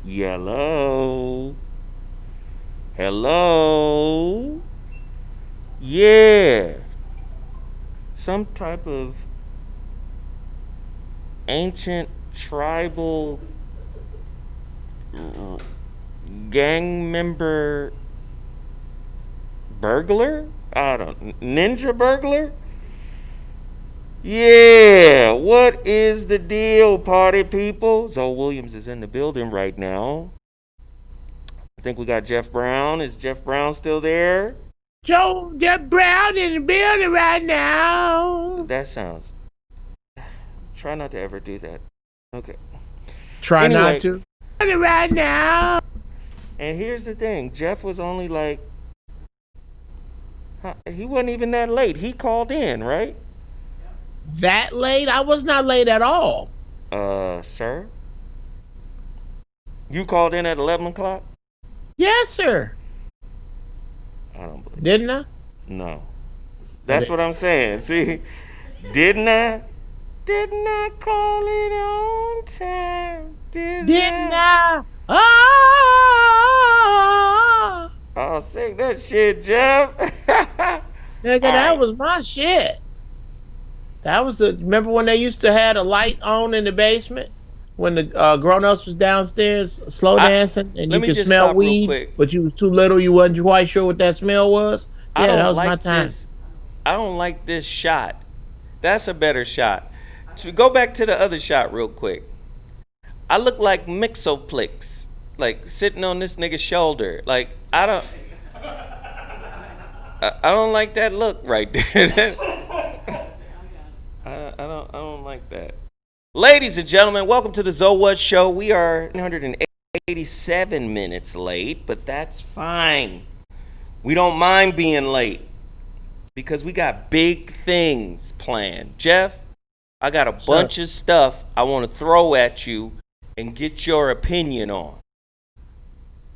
Yellow. Hello. Yeah. Some type of ancient tribal gang member burglar? I don't ninja burglar? Yeah, what is the deal, party people? Zoe Williams is in the building right now. I think we got Jeff Brown. Is Jeff Brown still there? Joe Jeff Brown in the building right now. That sounds. Try not to ever do that. Okay. Try not Anyway, to. Right now. and here's the thing Jeff was only like. He wasn't even that late. He called in, right? That late? I was not late at all. Sir? You called in at 11 o'clock? Yes, sir. I don't believe it. Didn't I? No. That's what I'm saying. See, didn't I? Didn't I call it on time? Didn't I? Oh, Oh, sing that shit, Jeff. nigga, All that right. was my shit. That was the. Remember when they used to have a light on in the basement when the grown-ups was downstairs slow I, dancing and Let you me could just smell stop real weed, quick. but you was too little, you wasn't quite sure what that smell was. I Yeah, that don't was my like time. this. I don't like this shot. That's a better shot. So go back to the other shot real quick. I look like Mixoplex, like sitting on this nigga's shoulder. Like I don't like that look right there. I don't like that. Ladies and gentlemen, welcome to the Zoe Show. We are 187 minutes late, but that's fine. We don't mind being late because we got big things planned. Jeff, I got a Sir, bunch of stuff I want to throw at you and get your opinion on.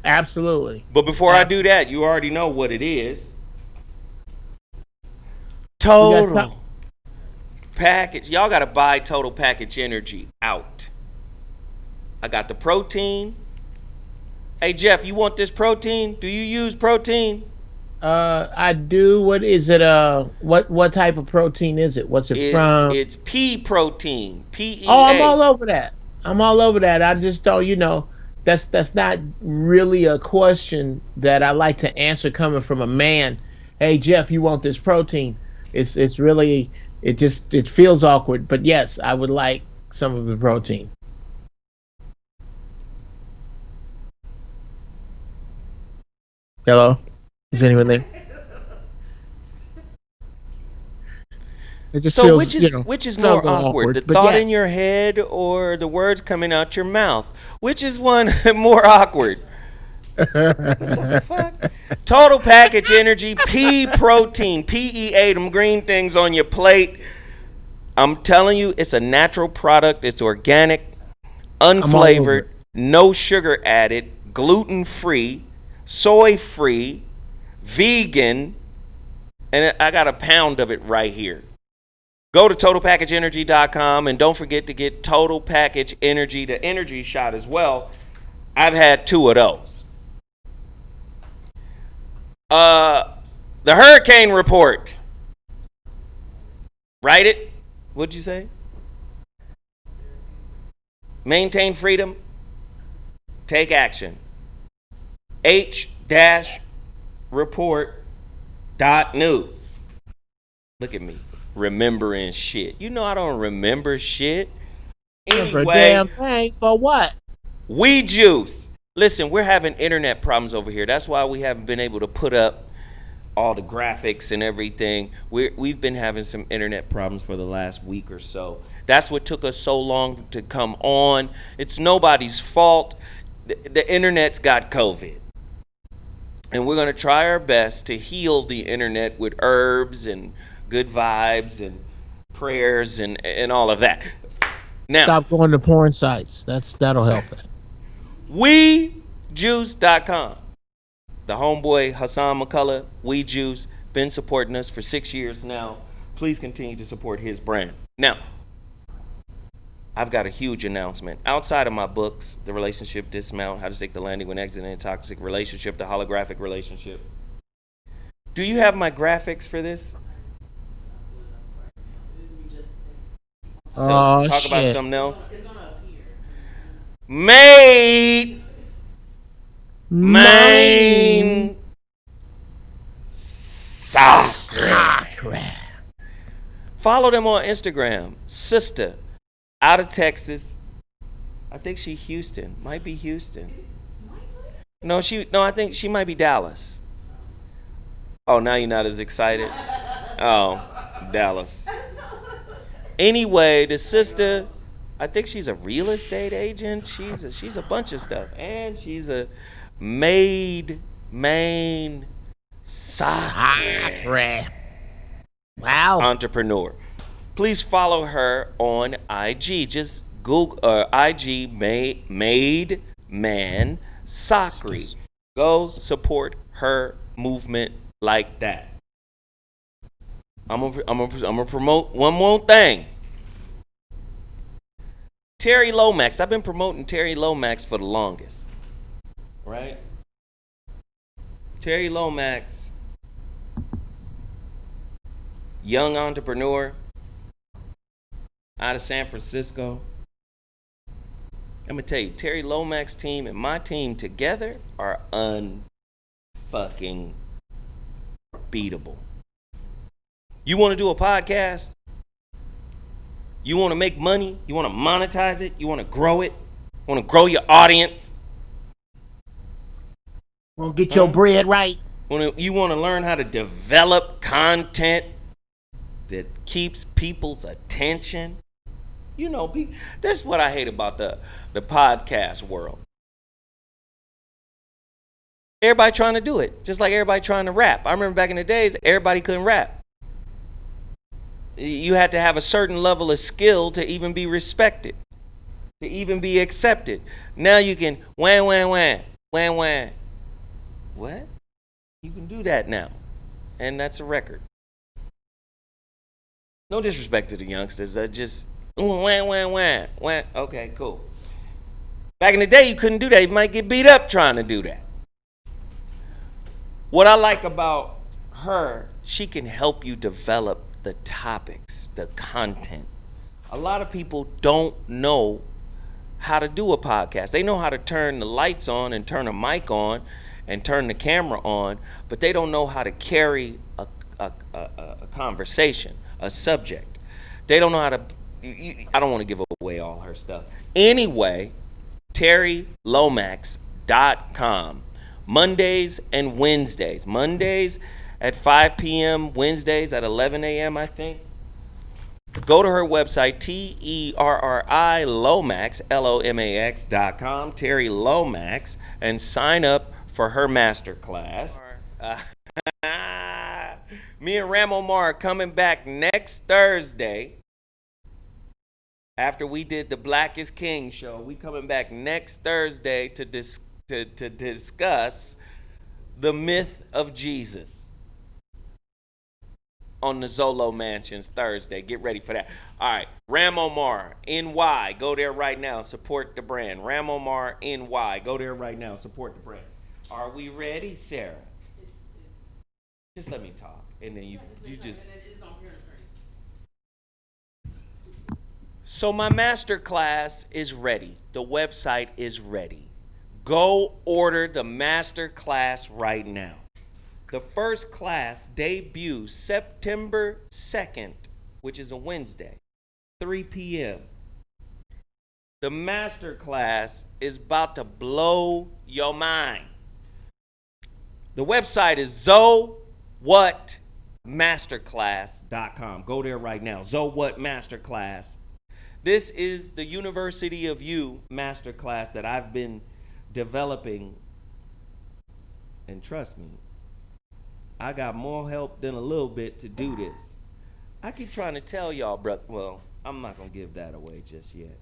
absolutely. But before I do Absolutely. that, you already know what it is. We got some. Total package. Y'all got to buy Total Package Energy out. I got the protein. Hey, Jeff, you want this protein? Do you use protein? I do. What is it? What type of protein is it? What's it from? It's pea protein. Oh, I'm all PEA. over that. I'm all over that. I just don't, that's not really a question that I like to answer coming from a man. Hey Jeff, you want this protein? It's really it feels awkward. But yes, I would like some of the protein. Hello, is anyone there? It just So feels which is feels more a little awkward, awkward. the But thought in yes, your head or the words coming out your mouth? Which is one more awkward? What the fuck? Total Package Energy, pea protein, PEA, them green things on your plate. I'm telling you, it's a natural product. It's organic, I'm all over unflavored, it. no sugar added, gluten free, soy free, vegan, and I got a pound of it right here. Go to totalpackageenergy.com and don't forget to get Total Package Energy, the energy shot as well. I've had two of those. Uh, the hurricane report. Write it. What'd you say? Maintain freedom. Take action. H dash report dot news. Look at me remembering shit. You know I don't remember shit. For a Anyway, damn thing for what? weed juice. Listen, we're having internet problems over here. That's why we haven't been able to put up all the graphics and everything. We've been having some internet problems for the last week or so. That's what took us so long to come on. It's nobody's fault. The internet's got COVID. And we're going to try our best to heal the internet with herbs and good vibes and prayers and all of that. Now, Stop going to porn sites. That'll help it. WeJuice.com. The homeboy Hassan McCullough, We Juice, been supporting us for 6 years now. Please continue to support his brand. Now, I've got a huge announcement. Outside of my books, The Relationship Dismount, How to Stick the Landing When Exiting a Toxic Relationship, The Holographic Relationship. Do you have my graphics for this? So Oh talk about shit. something else. Made Main main sacre. sacre. Follow them on Instagram. Sister, out of Texas. I think she Houston. Might be Houston. No, I think she might be Dallas. Oh, now you're not as excited. Oh, Dallas. Anyway, the sister, I think she's a real estate agent. She's a bunch of stuff, and she's a main Sacre. Wow. entrepreneur. Please follow her on IG. Just Google IG made man sacre. Go support her movement like that. I'm gonna promote one more thing. Terry Lomax. I've been promoting Terry Lomax for the longest. Right? Terry Lomax, young entrepreneur out of San Francisco. I'm gonna tell you, Terry Lomax team and my team together are unfucking beatable. You want to do a podcast? You want to make money? You want to monetize it? You want to grow it? You want to grow your audience? Gonna get your bread right. You want to learn how to develop content that keeps people's attention? You know, that's what I hate about the podcast world. Everybody trying to do it, just like everybody trying to rap. I remember back in the days, everybody couldn't rap. You had to have a certain level of skill to even be respected, to even be accepted. Now you can wham. What? You can do that now, and that's a record. No disrespect to the youngsters. Just wham. Okay, cool. Back in the day, you couldn't do that. You might get beat up trying to do that. What I like about her, she can help you develop the topics, the content. A lot of people don't know how to do a podcast. They know how to turn the lights on and turn a mic on and turn the camera on, but they don't know how to carry a conversation, a subject. They don't know how to. I don't want to give away all her stuff. Anyway, TerryLomax.com. Mondays and Wednesdays. Mondays at 5 p.m., Wednesdays at 11 a.m., I think. Go to her website, TerriLomax, Lomax.com, Terry Lomax, and sign up for her masterclass. Me and Ram Omar are coming back next Thursday. After we did the Black is King show, we coming back next Thursday to discuss the myth of Jesus on the Zolo Mansions Thursday. Get ready for that. All right, Ram Omar NY, go there right now. Support the brand. Ram Omar NY, go there right now. Support the brand. Are we ready, Sarah? Just let me talk, and then you just. So my master class is ready. The website is ready. Go order the master class right now. The first class debuts September 2nd, which is a Wednesday, 3 p.m. The master class is about to blow your mind. The website is ZoWhatMasterclass.com. Go there right now. ZoWhatMasterclass. This is the University of U Masterclass that I've been developing. And trust me, I got more help than a little bit to do this. I keep trying to tell y'all, bro. Well, I'm not going to give that away just yet.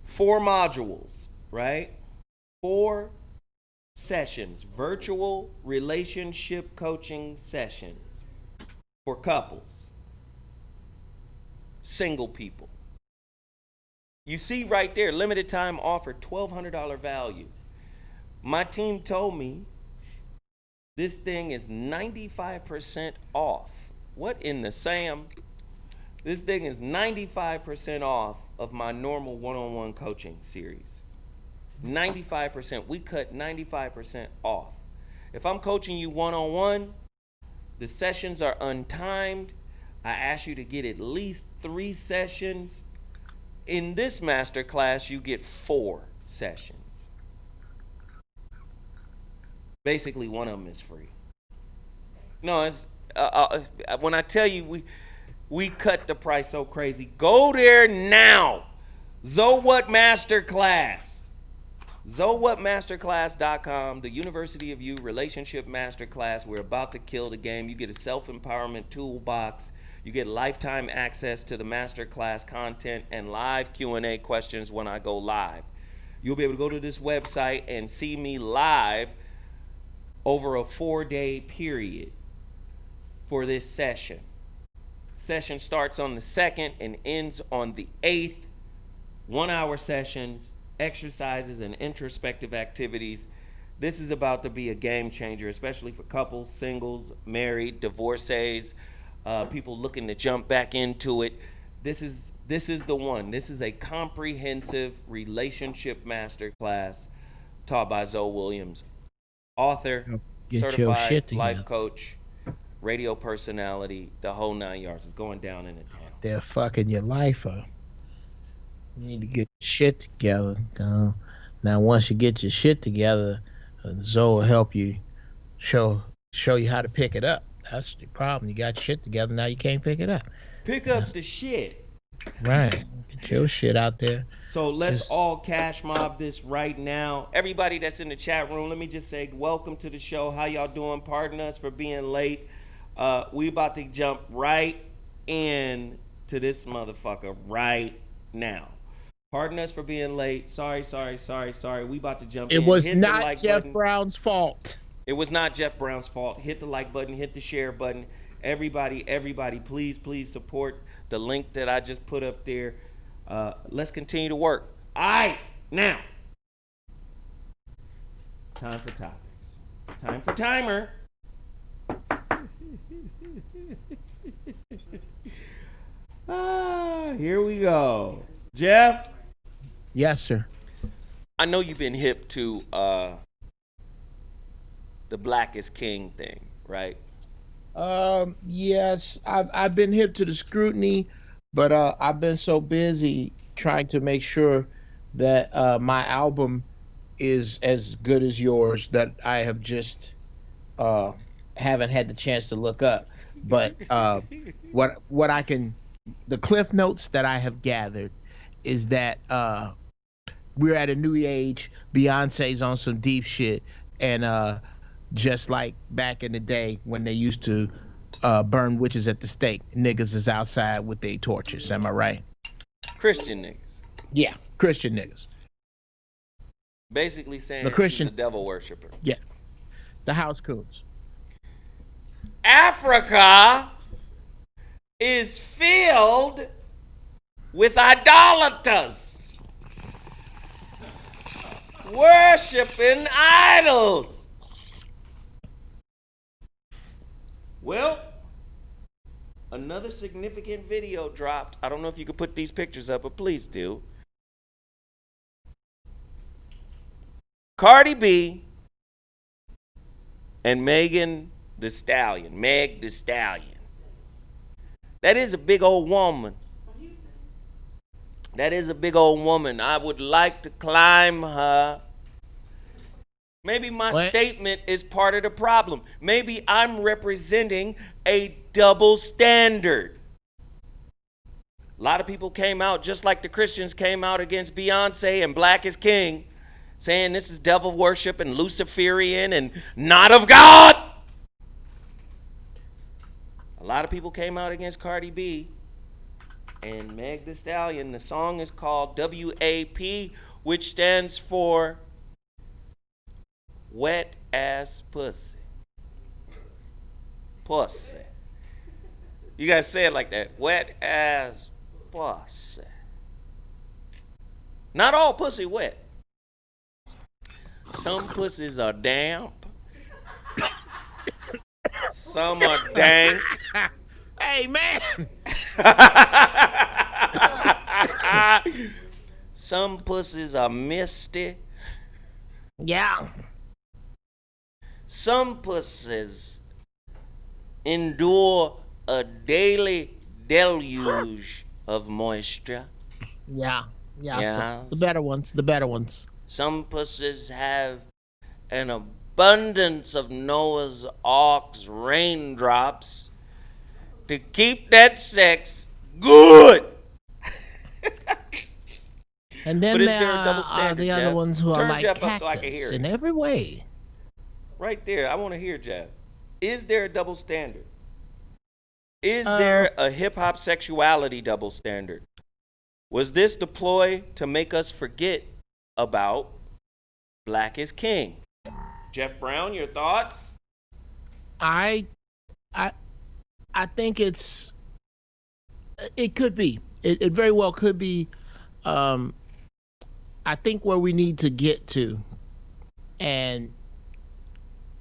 4 modules, right? 4 sessions, virtual relationship coaching sessions for couples, single people, You see right there, limited time offer, $1,200 value. My team told me this thing is 95% off. What in the Sam? This thing is 95% off of my normal one-on-one coaching series. 95%. We cut 95% off. If I'm coaching you one-on-one, the sessions are untimed. I ask you to get at least 3 sessions. In this master class, you get 4 sessions. Basically, one of them is free. No, it's when I tell you we cut the price so crazy. Go there now. Zowhat Masterclass. ZowhatMasterclass.com, the University of U Relationship Masterclass. We're about to kill the game. You get a self-empowerment toolbox. You get lifetime access to the masterclass content and live Q&A questions when I go live. You'll be able to go to this website and see me live over a 4-day period for this session. Session starts on the 2nd and ends on the 8th. 1-hour sessions, exercises, and introspective activities. This is about to be a game changer, especially for couples, singles, married, divorcees, people looking to jump back into it. This is the one. This is a comprehensive relationship masterclass taught by Zoe Williams, author, certified life coach, radio personality, the whole 9 yards. Is going down in the town. They're fucking your life up. You need to get your shit together. Now, once you get your shit together, Zoe will help you show you how to pick it up. That's the problem. You got your shit together, now you can't pick it up. Pick up the shit. Right. Get your shit out there. So let's all cash mob this right now. Everybody that's in the chat room, let me just say welcome to the show. How y'all doing? Pardon us for being late. We about to jump right in to this motherfucker right now. Pardon us for being late. Sorry. We about to jump in. It was not Jeff Brown's fault. It was not Jeff Brown's fault. Hit the like button, hit the share button. Everybody, please support the link that I just put up there. Let's continue to work. All right, now. Time for topics. Time for timer. Here we go. Geoff? Yes, sir. I know you've been hip to the Black is King thing, right? Yes, I've been hip to the scrutiny, but I've been so busy trying to make sure that my album is as good as yours that I have just haven't had the chance to look up. But what I can, the cliff notes that I have gathered is that we're at a new age. Beyonce's on some deep shit, and just like back in the day when they used to burn witches at the stake, niggas is outside with their torches. Am I right? Christian niggas. Yeah, Christian niggas. Basically saying the Christian, she's a devil worshiper. Yeah, the house coons. Africa is filled with idolaters worshiping idols. Well, another significant video dropped. I don't know if you could put these pictures up, but please do. Cardi B and Meg the Stallion. That is a big old woman. That is a big old woman. I would like to climb her. Maybe my statement is part of the problem. Maybe I'm representing a double standard. A lot of people came out, just like the Christians came out against Beyonce and Black is King, saying this is devil worship and Luciferian and not of God. A lot of people came out against Cardi B and Meg the Stallion. The song is called WAP, which stands for Wet Ass Pussy. Pussy. You guys say it like that. Wet ass pussy. Not all pussy wet. Some pussies are damp. Some are dank. Hey man. Some pussies are misty. Yeah. Some pussies endure a daily deluge of moisture. Yeah. Yeah. So Yeah. the better ones. The better ones. Some pussies have an abundance of Noah's Ark's raindrops to keep that sex good. And But then is there there a double are standard, the other Geoff? ones who are Turn like Geoff up so I can hear cactus it. in every way. Right there, I want to hear Geoff. Is there a double standard? Is Uh, there a hip hop sexuality double standard? Was this the ploy to make us forget about Black is King? Geoff Brown, your thoughts? I, I, I think it could be. It very well could be. Um, I think where we need to get to, and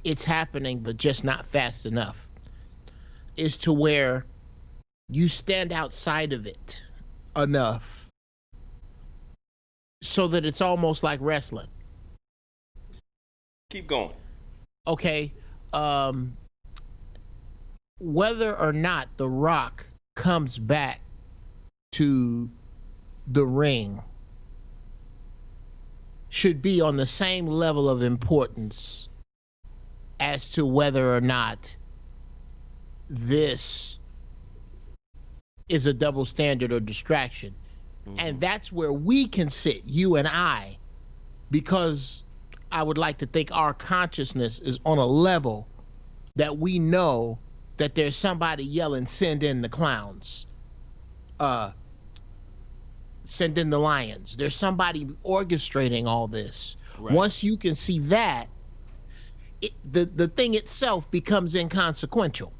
it's happening, but just not fast enough, is to where you stand outside of it enough so that it's almost like wrestling. Keep going. Okay. Um, Whether or not The Rock comes back to the ring should be on the same level of importance as to whether or not this is a double standard or distraction. And that's where we can sit, you and I, because I would like to think our consciousness is on a level that we know that there's somebody yelling, send in the clowns, send in the lions. There's somebody orchestrating all this. Right. Once you can see that, the thing itself becomes inconsequential.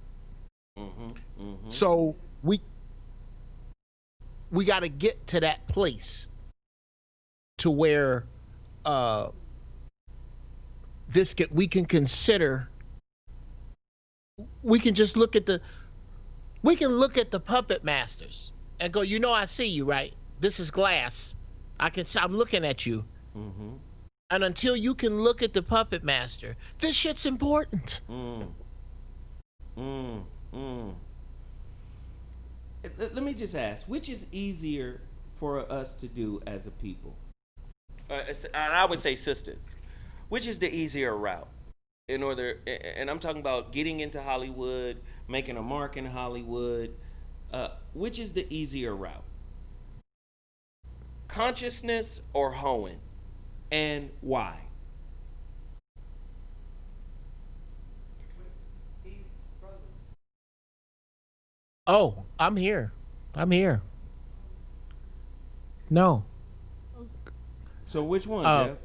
So we got to get to that place to where we can consider. We can just look at the puppet masters and go, I see you, right? This is glass. I'm looking at you. And until you can look at the puppet master, this shit's important. Let me just ask, which is easier for us to do as a people? And I would say sisters. Which is the easier route? And I'm talking about getting into Hollywood, making a mark in Hollywood. Which is the easier route? Consciousness or hoeing? And why? Oh, I'm here. No. So which one, Geoff?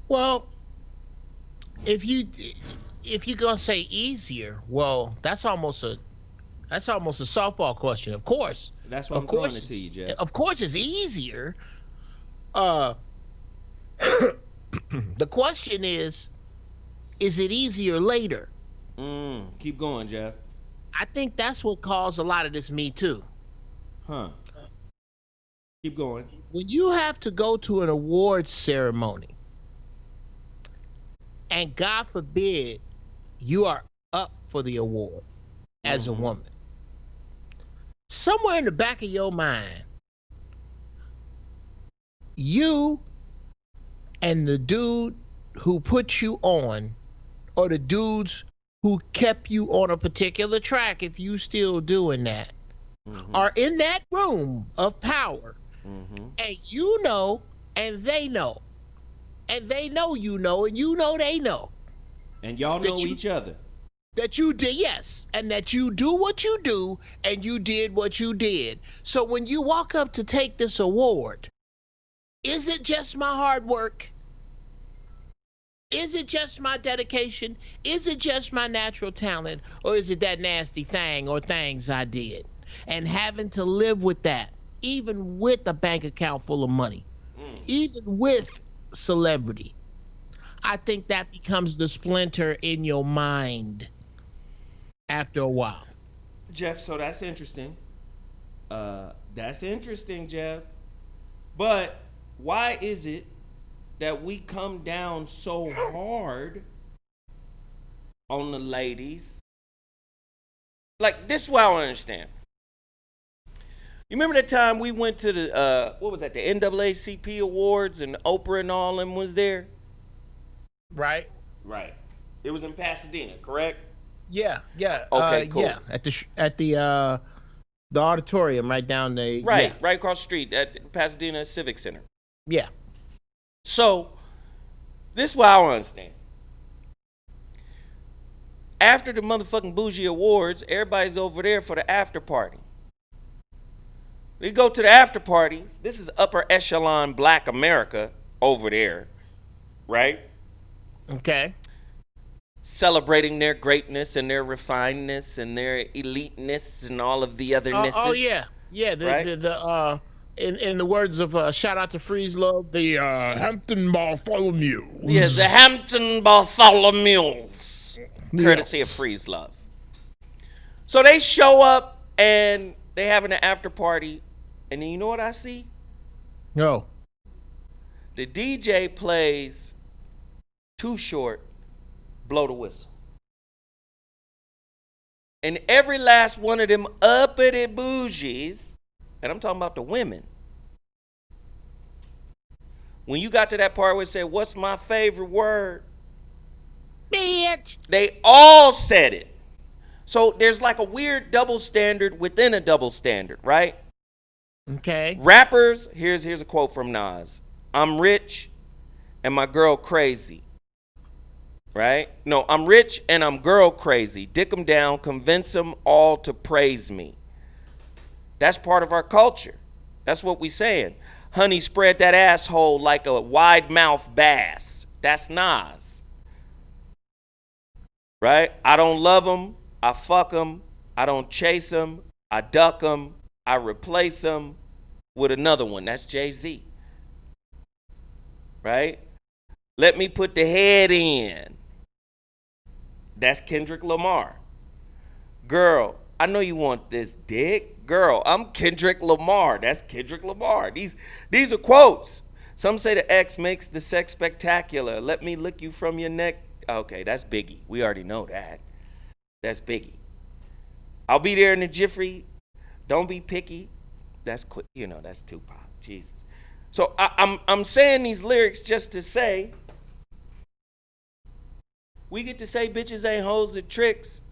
Well, if you're gonna say easier, well, that's almost a softball question. Of course. That's why I'm throwing it to you, Geoff. Of course, it's easier. The question is it easier later? Keep going, Geoff. I think that's what caused a lot of this Me Too. Huh. Keep going. When you have to go to an awards ceremony, and God forbid you are up for the award as a woman, somewhere in the back of your mind, you and the dude who put you on, or the dudes who kept you on a particular track, if you still doing that, are in that room of power. And you know, and they know. And they know you know, and you know they know. And y'all know each other. That you did, yes. And that you do what you do, and you did what you did. So when you walk up to take this award, is it just my hard work? Is it just my dedication? Is it just my natural talent? Or is it that nasty thing or things I did? And having to live with that even with a bank account full of money, even with celebrity, I think that becomes the splinter in your mind after a while. Jeff, so that's interesting. That's interesting, Jeff. But why is it that we come down so hard on the ladies? Like, this is what I don't understand. You remember that time we went to the what was that, the NAACP awards, and Oprah and all them was there? Right? Right. It was in Pasadena, correct? Yeah, yeah, Okay, cool. yeah. The auditorium right down the Right, yeah, right across the street at Pasadena Civic Center. yeah. So, this is what I don't understand. After the motherfucking bougie awards, everybody's over there for the after party. We go to the after party. This is upper echelon black America over there, right? Okay. Celebrating their greatness and their refinedness and their eliteness and all of the othernesses. Oh yeah, yeah. Right? In the words of shout out to Freeze Love, the Hampton Bartholomew. Yeah, the Hampton Bartholomews, courtesy of Freeze Love. So they show up and they having an after party, and then you know what I see? No. The DJ plays Too Short, Blow the Whistle. And every last one of them uppity bougies, and I'm talking about the women, when you got to that part where it said, what's my favorite word? Bitch. They all said it. So there's like a weird double standard within a double standard, right? Okay. Rappers, here's a quote from Nas. I'm rich and my girl crazy. Right? No, I'm rich and I'm girl crazy. Dick them down, convince them all to praise me. That's part of our culture. That's what we saying. Honey, spread that asshole like a wide mouth bass. That's Nas. Right? I don't love them. I fuck them. I don't chase them. I duck them. I replace them with another one. That's Jay-Z. Right? Let me put the head in. That's Kendrick Lamar. Girl, I know you want this dick. Girl, I'm Kendrick Lamar. That's Kendrick Lamar. These are quotes. Some say the X makes the sex spectacular. Let me lick you from your neck. Okay, that's Biggie. We already know that. That's Biggie. I'll be there in the jiffy. Don't be picky. That's quick. You know, that's Tupac. Jesus. So I'm saying these lyrics just to say, we get to say bitches ain't hoes and tricks,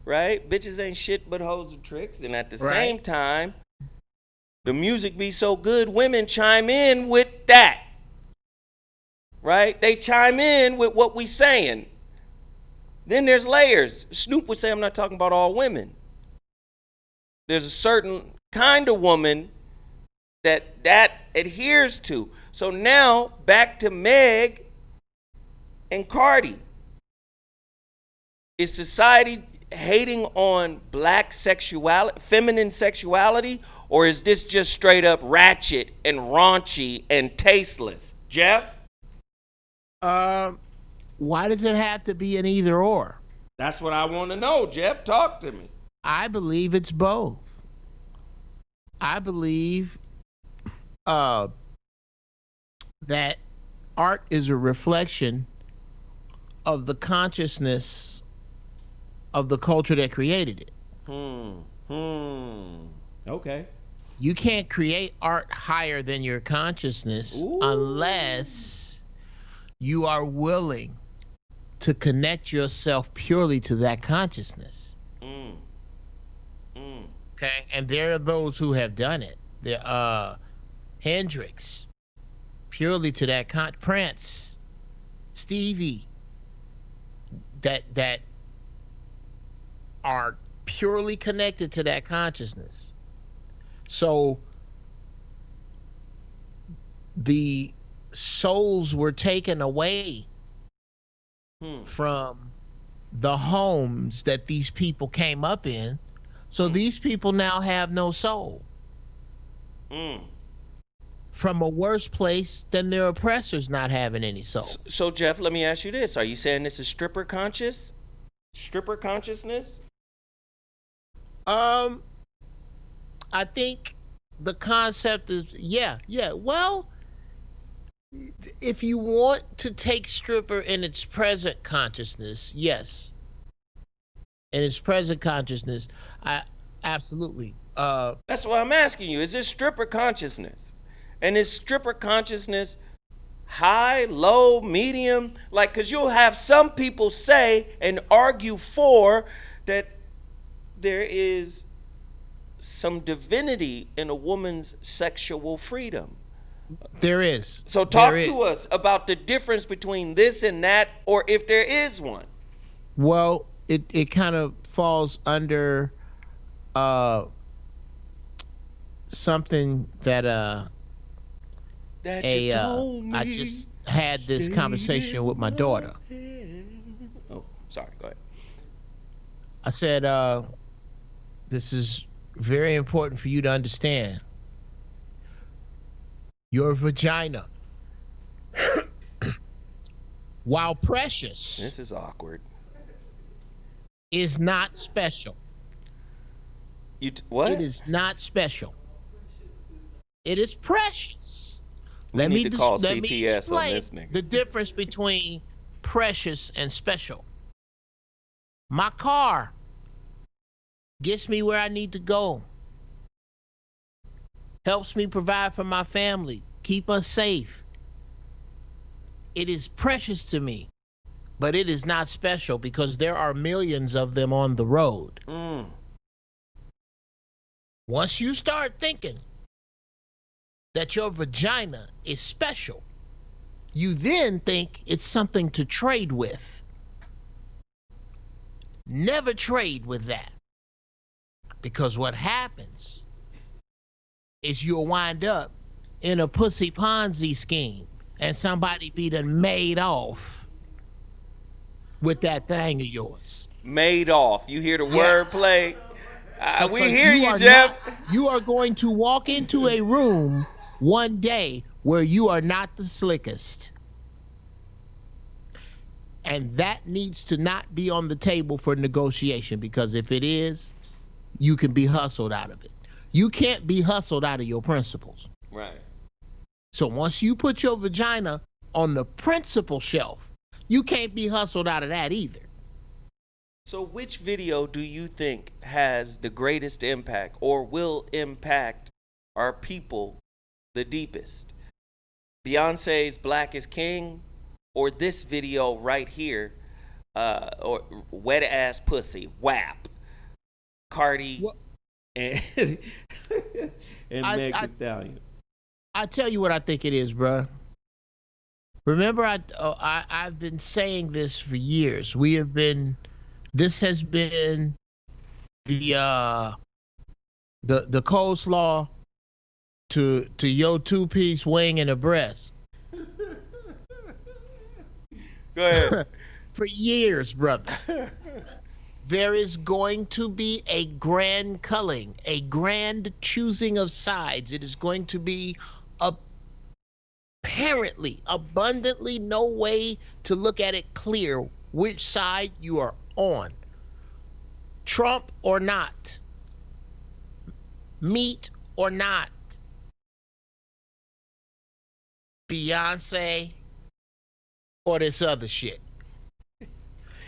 right? Bitches ain't shit but hoes and tricks. And at the same time, the music be so good, women chime in with that, right? They chime in with what we saying. Then there's layers. Snoop would say, I'm not talking about all women. There's a certain kind of woman that adheres to. So now back to Meg and Cardi. Is society hating on black sexuality, feminine sexuality, or is this just straight up ratchet and raunchy and tasteless? Geoff? Why does it have to be an either or? That's what I want to know. Geoff, talk to me. I believe it's both. I believe that art is a reflection of the consciousness of the culture that created it. Okay. You can't create art higher than your consciousness unless you are willing to connect yourself purely to that consciousness. Okay, and there are those who have done it. There, Hendrix, purely to that Prince, Stevie, that are purely connected to that consciousness. So the souls were taken away from the homes that these people came up in. So these people now have no soul. Mm. from a worse place than their oppressors not having any soul. So, Geoff, let me ask you this: are you saying this is stripper consciousness? Um, I think the concept is yeah. Well, if you want to take stripper in its present consciousness, yes, in its present consciousness, I absolutely. That's why I'm asking you. Is this stripper consciousness? And is stripper consciousness high, low, medium? Like, because you'll have some people say and argue for that there is some divinity in a woman's sexual freedom. There is. So, There talk is. to us about the difference between this and that, or if there is one. Well, it kind of falls under uh something that That you a told I me. just had this Stay conversation with my in daughter. my head. Oh, sorry. Go ahead. I said, this is very important for you to understand. Your vagina, while precious, This is awkward. is not special. It What? is not special. It is precious. We need to call Let me CPS on explain this nigga. the difference between precious and special. My car gets me where I need to go, helps me provide for my family, keep us safe. It is precious to me, but it is not special because there are millions of them on the road. Mm. Once you start thinking that your vagina is special, you then think it's something to trade with. Never trade with that. Because what happens is you'll wind up in a pussy Ponzi scheme and somebody be done made off with that thing of yours. Made off. You hear the Yes. wordplay? We Because hear you, Geoff. you are going to walk into a room one day where you are not the slickest. And that needs to not be on the table for negotiation, because if it is, you can be hustled out of it. You can't be hustled out of your principles. Right. So once you put your vagina on the principal shelf, you can't be hustled out of that either. So, which video do you think has the greatest impact or will impact our people the deepest? Beyonce's Black is King, or this video right here, or Wet Ass Pussy, WAP, Cardi, Well, and, and I, Meg I, Thee Stallion? I tell you what I think it is, bruh. Remember, I've been saying this for years. This has been the the coleslaw to your two-piece wing and a breast Go ahead. for years, brother. There is going to be a grand culling, a grand choosing of sides. It is going to be apparently, abundantly, no way to look at it clear which side you are on. Trump or not, meat or not, Beyonce or this other shit.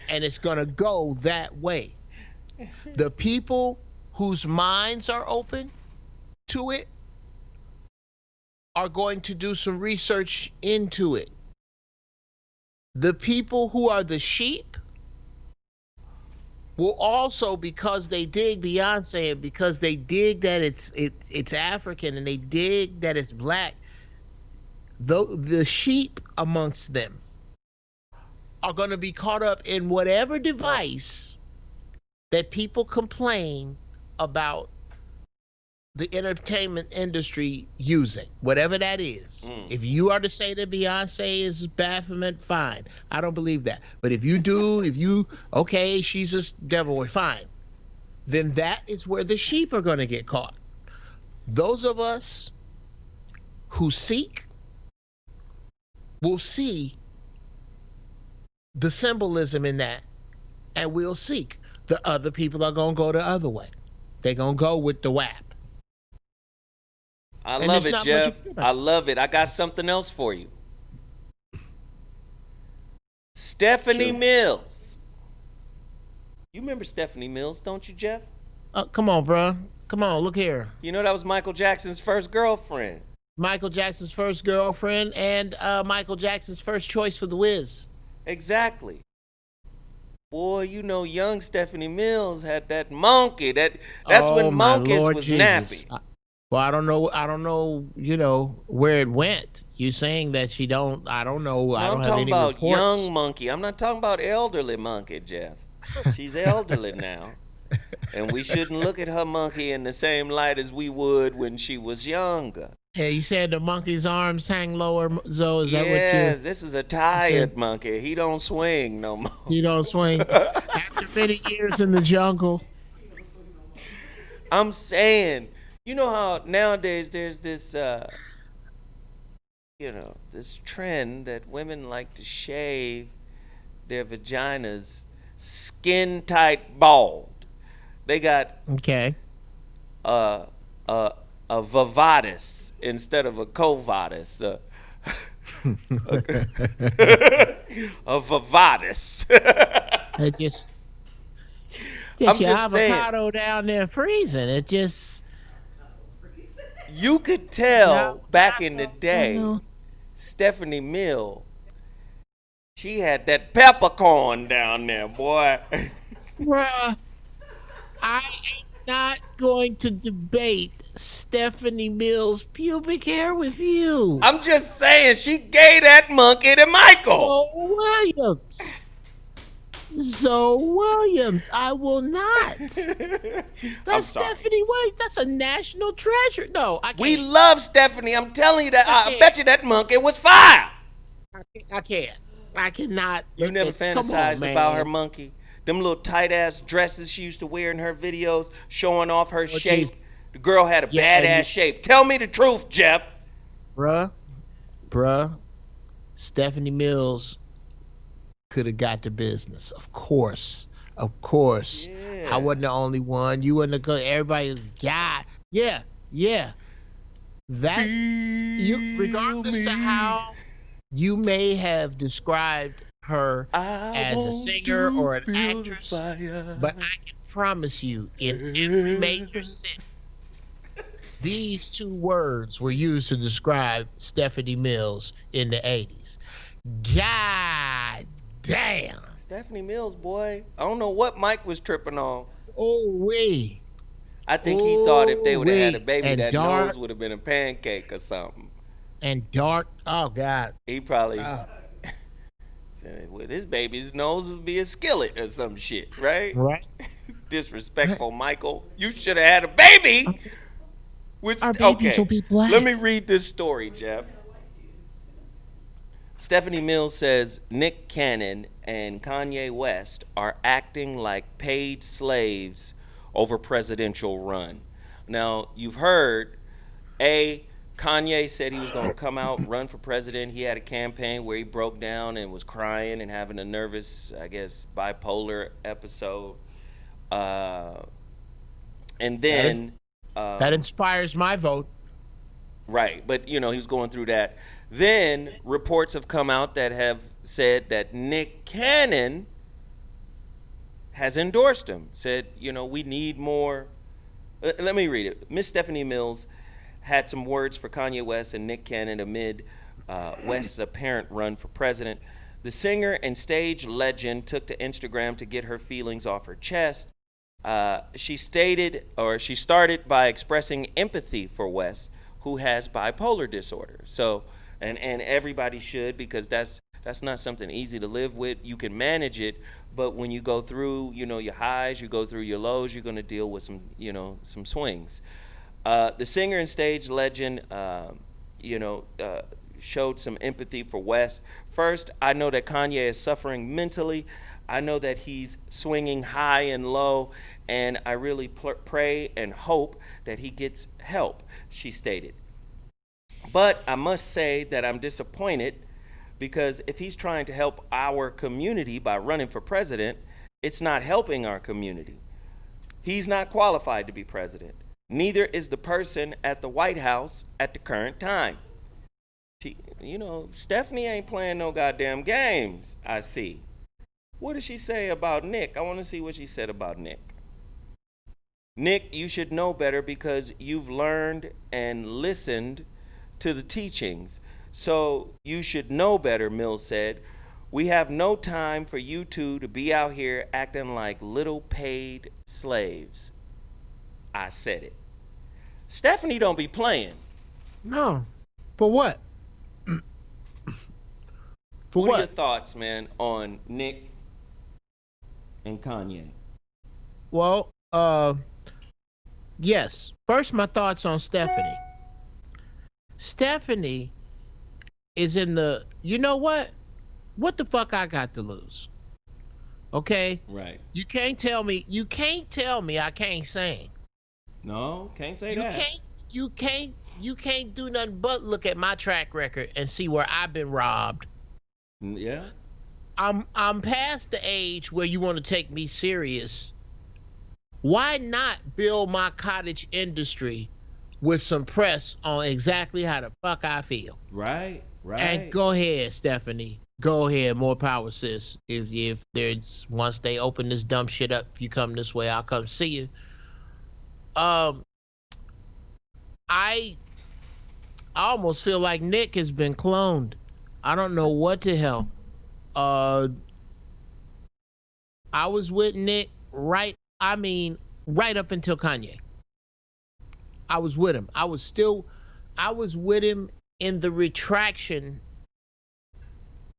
And it's going to go that way. The people whose minds are open to it are going to do some research into it. The people who are the sheep will also, because they dig Beyonce and because they dig that it's African and they dig that it's black, the sheep amongst them are going to be caught up in whatever device that people complain about the entertainment industry using, whatever that is. If you are to say that Beyonce is Baphomet, fine. I don't believe that. But if you do, okay, she's a devil, fine. Then that is where the sheep are going to get caught. Those of us who seek will see the symbolism in that, and we'll seek. The other people are gonna go the other way. They're gonna go with the WAP, I and love there's it, not much you Jeff. can do about I it. love it. I got something else for you. Stephanie True. Mills. You remember Stephanie Mills, don't you, Jeff? Come on, bro. Come on, look here. You know that was Michael Jackson's first girlfriend. Michael Jackson's first girlfriend and Michael Jackson's first choice for the Wiz. Exactly. Boy, you know young Stephanie Mills had that monkey. That's Oh when my monkeys Lord was Jesus. nappy. Well, I don't know. I don't know. Where it went. You saying that she don't? I don't know. I No, I'm don't have talking any about young reports. monkey. I'm not talking about elderly monkey, Jeff. She's elderly now. And we shouldn't look at her monkey in the same light as we would when she was younger. Hey, you said the monkey's arms hang lower, Zoe. Is that what Yeah, this is a you said? tired monkey. He don't swing no more. You don't swing after many years in the jungle. I'm saying, you know how nowadays there's this this trend that women like to shave their vaginas skin tight bald. They got Okay. a a a vavatus instead of a covatus. A vavatus. It just I'm your just saying, avocado down there freezing. It just you could your tell back in the day, avocado. Stephanie Mill, she had that peppercorn down there, boy. Bruh, I am not going to debate Stephanie Mills' pubic hair with you. I'm just saying, she gave that monkey to Michael. So Williams. So Williams, I will not. I'm That's sorry. Stephanie Williams. That's a national treasure. No, I We can't. love Stephanie. I'm telling you that. I I can't. bet you that monkey was fire. I can't. I cannot. You never Come on, fantasized about her man. monkey? Them little tight ass dresses she used to wear in her videos, showing off her Oh, jeez. shape. The girl had a Yeah, and badass shape. Tell me the truth, Jeff. bruh, bruh, Stephanie Mills could have got the business. Of course. Of course. I Yeah. wasn't the only one. You wasn't the good. Everybody was God. Yeah, yeah. That Feel regardless to me. how you may have described her I as a want singer to or an feel the actress, but fire. I can promise you, in every major city, these two words were used to describe Stephanie Mills in the 80s. God damn. Stephanie Mills, boy. I don't know what Mike was tripping on. Oh, wee. I think he thought if they Oh, would have had a wee. baby, And that nose dark would have been a pancake or something. and dark. Oh, God. He probably Oh, said, well, this baby's nose would be a skillet or some shit, right? right? Disrespectful, Michael. You should have had a baby. Our babies will Okay, be let me black. read this story, Jeff. Stephanie Mills says Nick Cannon and Kanye West are acting like paid slaves over presidential run. Now, you've heard, Kanye said he was going to come out and run for president. He had a campaign where he broke down and was crying and having a nervous, I guess, bipolar episode. Uh, and That, is, then that um, inspires my vote. Right, but he was going through that. Then reports have come out that have said that Nick Cannon has endorsed him. Said, we need more. Let me read it. Miss Stephanie Mills had some words for Kanye West and Nick Cannon amid West's apparent run for president. The singer and stage legend took to Instagram to get her feelings off her chest. She started by expressing empathy for West, who has bipolar disorder. So, and everybody should, because that's not something easy to live with. You can manage it, but when you go through, your highs, you go through your lows, you're going to deal with some swings. The singer and stage legend, showed some empathy for West. First, I know that Kanye is suffering mentally. I know that he's swinging high and low, and I really pray and hope that he gets help, she stated. But I must say that I'm disappointed because if he's trying to help our community by running for president, it's not helping our community. He's not qualified to be president. Neither is the person at the White House at the current time. Stephanie ain't playing no goddamn games, I see. What did she say about Nick? I want to see what she said about Nick. Nick, you should know better because you've learned and listened to the teachings. So you should know better, Mills said. We have no time for you two to be out here acting like little paid slaves. I said it. Stephanie don't be playing. No. For what? For what what? are your thoughts, man, on Nick and Kanye? Well, yes. First, my thoughts on Stephanie. Stephanie is in the, you know what? What the fuck I got to lose? Okay? Right. You can't tell me I can't sing. No, can't say You that. You can't do nothing but look at my track record and see where I've been robbed. Yeah. I'm past the age where you want to take me serious. Why not build my cottage industry with some press on exactly how the fuck I feel? Right. And go ahead, Stephanie. Go ahead, more power, sis. If there's once they open this dumb shit up, you come this way, I'll come see you. I almost feel like Nick has been cloned. I don't know what the hell. I was with Nick right up until Kanye. I was with him. I was with him in the retraction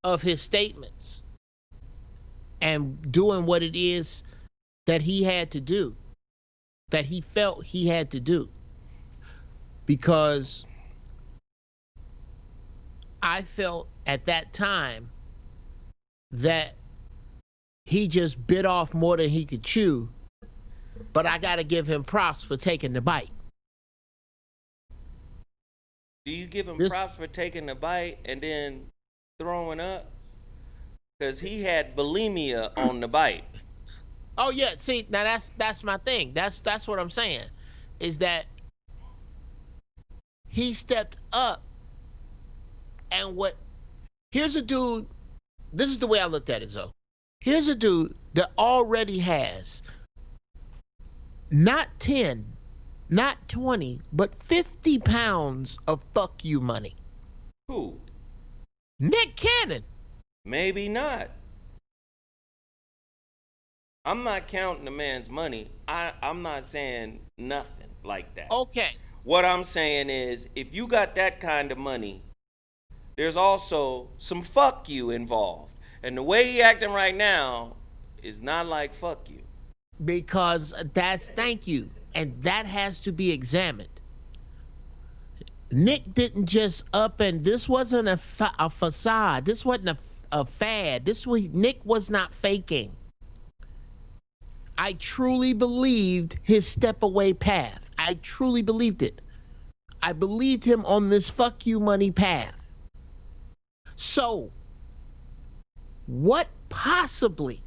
of his statements and doing what it is that he had to do, that he felt he had to do. Because I felt at that time that he just bit off more than he could chew, but I got to give him props for taking the bite. Do you give him props for taking the bite and then throwing up? Because he had bulimia on the bite. Oh yeah, see, now that's my thing. That's what I'm saying, is that he stepped up, and here's a dude, this is the way I looked at it, though. Here's a dude that already has not 10, not 20, but 50 pounds of fuck you money. Who? Nick Cannon. Maybe not. I'm not counting the man's money. I'm not saying nothing like that. Okay. What I'm saying is, if you got that kind of money, there's also some fuck you involved. And the way he acting right now is not like fuck you. Because thank you. And that has to be examined. Nick didn't just this wasn't a facade. This wasn't a fad. Nick was not faking. I truly believed his step away path. I truly believed it. I believed him on this fuck you money path. So, what possibly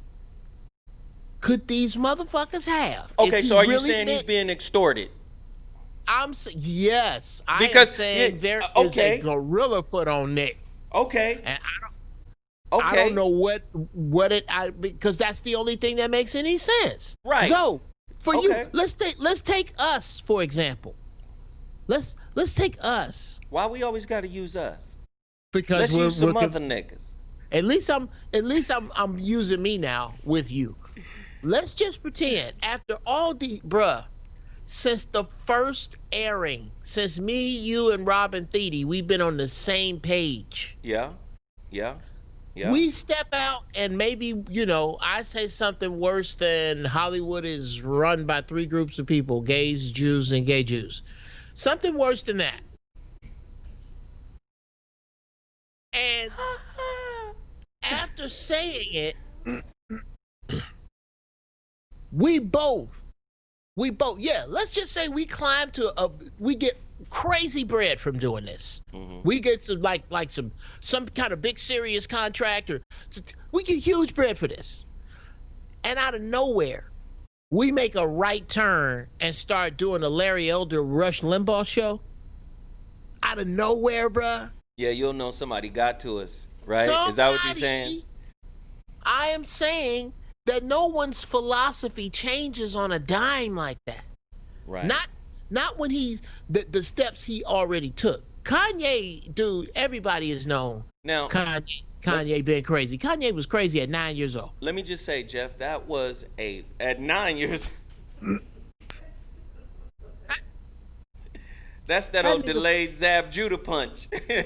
could these motherfuckers have? Okay, so are you saying he's being extorted? Yes. Because am saying there is a gorilla foot on Nick. Okay. And I don't know because that's the only thing that makes any sense. Right. So for you, let's take us for example. Let's take us. Why we always got to use us? Because let's use some other niggas. At least I'm using me now with you. Let's just pretend after all since the first airing, since me, you, and Robin Thede, we've been on the same page. Yeah. We step out and maybe, I say something worse than Hollywood is run by three groups of people, gays, Jews, and gay Jews. Something worse than that. And after saying it, We both, yeah. Let's just say we climb to we get crazy bread from doing this. Mm-hmm. We get some some kind of big serious contract, or we get huge bread for this. And out of nowhere, we make a right turn and start doing the Larry Elder Rush Limbaugh show. Out of nowhere, bruh. Yeah, you'll know somebody got to us, right? Is that what you're saying? I am saying that no one's philosophy changes on a dime like that. Right. Not when he's the steps he already took. Kanye, dude, everybody has known. Now, Kanye been crazy. Kanye was crazy at 9 years old. Let me just say, Geoff, that was at 9 years. That's that old delayed Zab Judah punch. He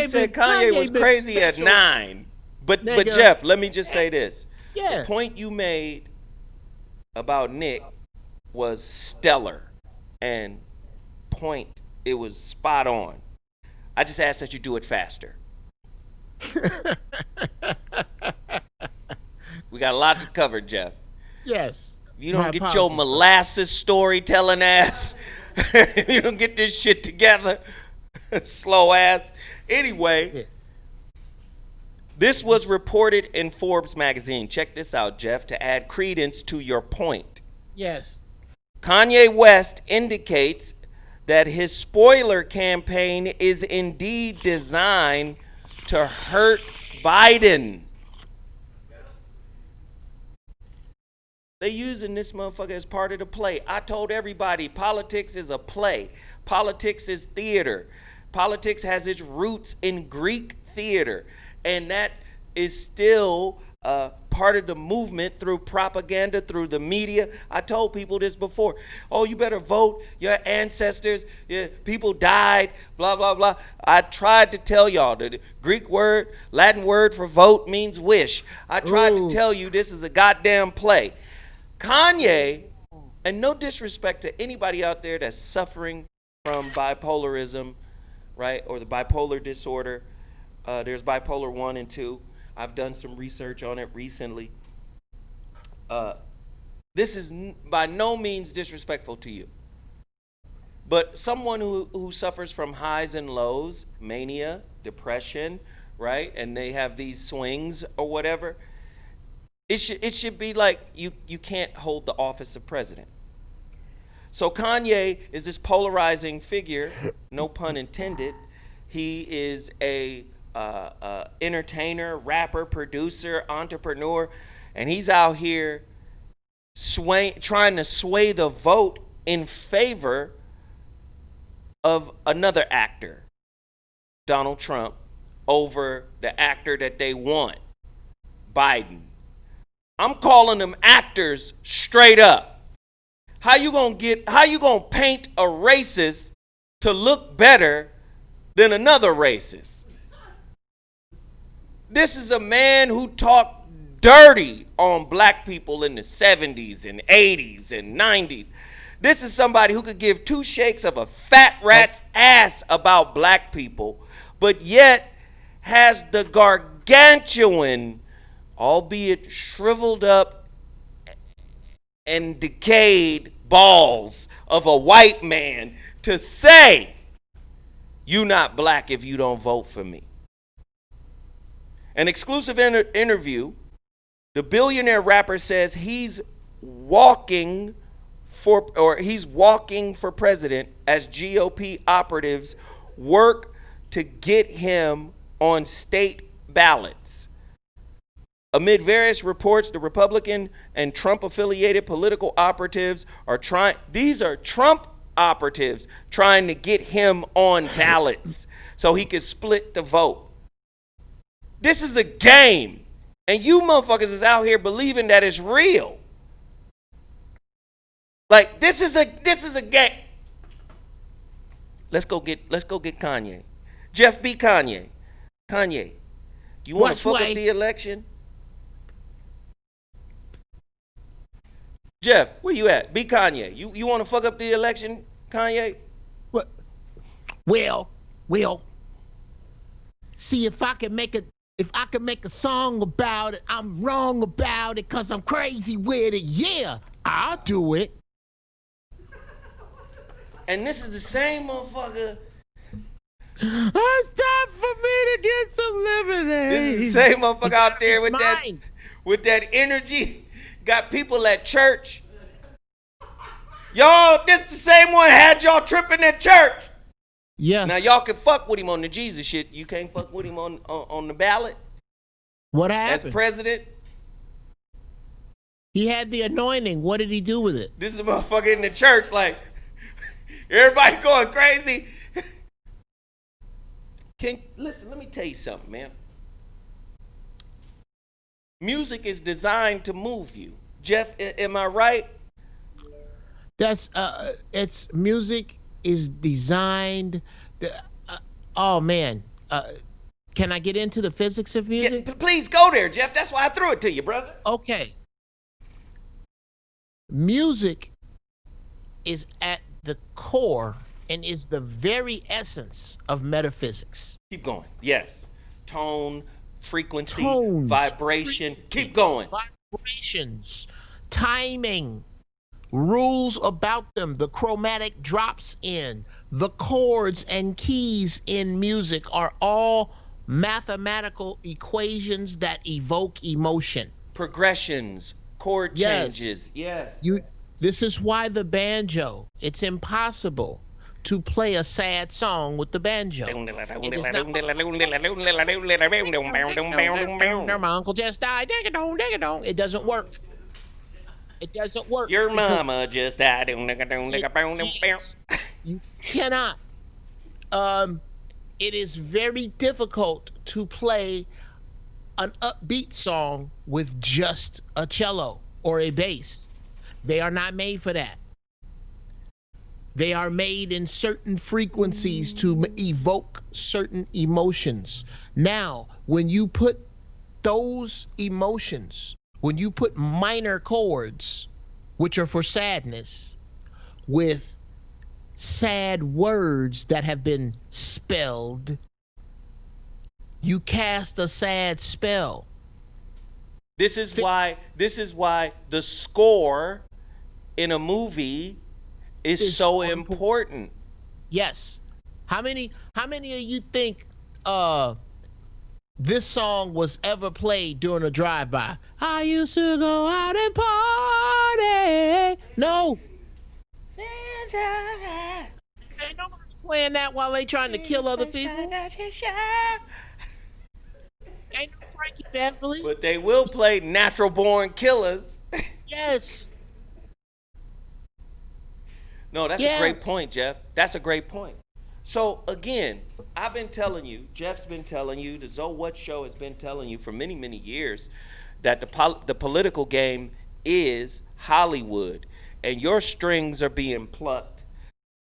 said Kanye was crazy at 9. But Geoff, let me just say this. Yeah. The point you made about Nick was stellar, and it was spot on. I just ask that you do it faster. We got a lot to cover, Geoff. Yes. If you don't get your molasses storytelling ass, you don't get this shit together, slow ass. Anyway, yeah. This was reported in Forbes magazine. Check this out, Geoff, to add credence to your point. Yes. Kanye West indicates that his spoiler campaign is indeed designed to hurt Biden. They using this motherfucker as part of the play. I told everybody politics is a play. Politics is theater. Politics has its roots in Greek theater. And that is still part of the movement through propaganda, through the media. I told people this before. Oh, you better vote. Your ancestors, people died, blah, blah, blah. I tried to tell y'all that the Greek word, Latin word for vote means wish. I tried to tell you this is a goddamn play. Kanye, and no disrespect to anybody out there that's suffering from bipolarism, right, or the bipolar disorder. There's bipolar 1 and 2. I've done some research on it recently. This is by no means disrespectful to you. But someone who suffers from highs and lows, mania, depression, right, and they have these swings or whatever, it should be like you can't hold the office of president. So Kanye is this polarizing figure, no pun intended. He is a entertainer, rapper, producer, entrepreneur, and he's out here trying to sway the vote in favor of another actor, Donald Trump, over the actor that they want, Biden. I'm calling them actors straight up. How you gonna paint a racist to look better than another racist? This is a man who talked dirty on black people in the 70s and 80s and 90s. This is somebody who could give two shakes of a fat rat's ass about black people, but yet has the gargantuan, albeit shriveled up and decayed balls of a white man to say, "You not black if you don't vote for me." An exclusive interview, the billionaire rapper says he's walking for president as GOP operatives work to get him on state ballots. Amid various reports, the Republican and Trump-affiliated political operatives these are Trump operatives trying to get him on ballots so he can split the vote. This is a game, and you motherfuckers is out here believing that it's real. Like this is a game. Let's go get Kanye. Geoff, be Kanye. Kanye, you want to fuck up the election? Geoff, where you at? Be Kanye. You want to fuck up the election, Kanye? What? Well. See if I can make it. If I could make a song about it, I'm wrong about it because I'm crazy with it. Yeah, I'll do it. And this is the same motherfucker. It's time for me to get some lemonade. This is the same motherfucker out there It's with mine. that energy. Got people at church. Y'all, this the same one had y'all tripping at church. Yeah. Now y'all can fuck with him on the Jesus shit. You can't fuck with him on the ballot What as happened? president. He had the anointing. What did he do with it? This is a motherfucker in the church, like everybody going crazy. Listen, let me tell you something, man. Music is designed to move you. Geoff, am I right? That's it's music is designed. Oh man, can I get into the physics of music? Yeah, please go there, Geoff. That's why I threw it to you, brother. Okay. Music is at the core and is the very essence of metaphysics. Keep going. Yes. Tone, frequency, Tones, vibration. frequency, Keep going. vibrations, timing, rules about them, the chromatic drops in, the chords and keys in music are all mathematical equations that evoke emotion. Progressions, chord Yes. changes. Yes. This is why the banjo, it's impossible to play a sad song with the banjo. It is not, my uncle just died. It doesn't work. It doesn't work. Your mama just died. Yes. You cannot. It is very difficult to play an upbeat song with just a cello or a bass. They are not made for that. They are made in certain frequencies to evoke certain emotions. Now, when you put those emotions, when you put minor chords, which are for sadness, with sad words that have been spelled, you cast a sad spell. This is why the score in a movie is so important. Yes. How many of you think this song was ever played during a drive-by? I used to go out and party. No. Ain't nobody playing that while they trying to kill other people. Ain't no Frankie Beverly. But they will play Natural Born Killers. Yes. No, that's a great point, Geoff. That's a great point. So again, I've been telling you, Geoff's been telling you, the Zoe What Show has been telling you for many, many years that the political game is Hollywood, and your strings are being plucked,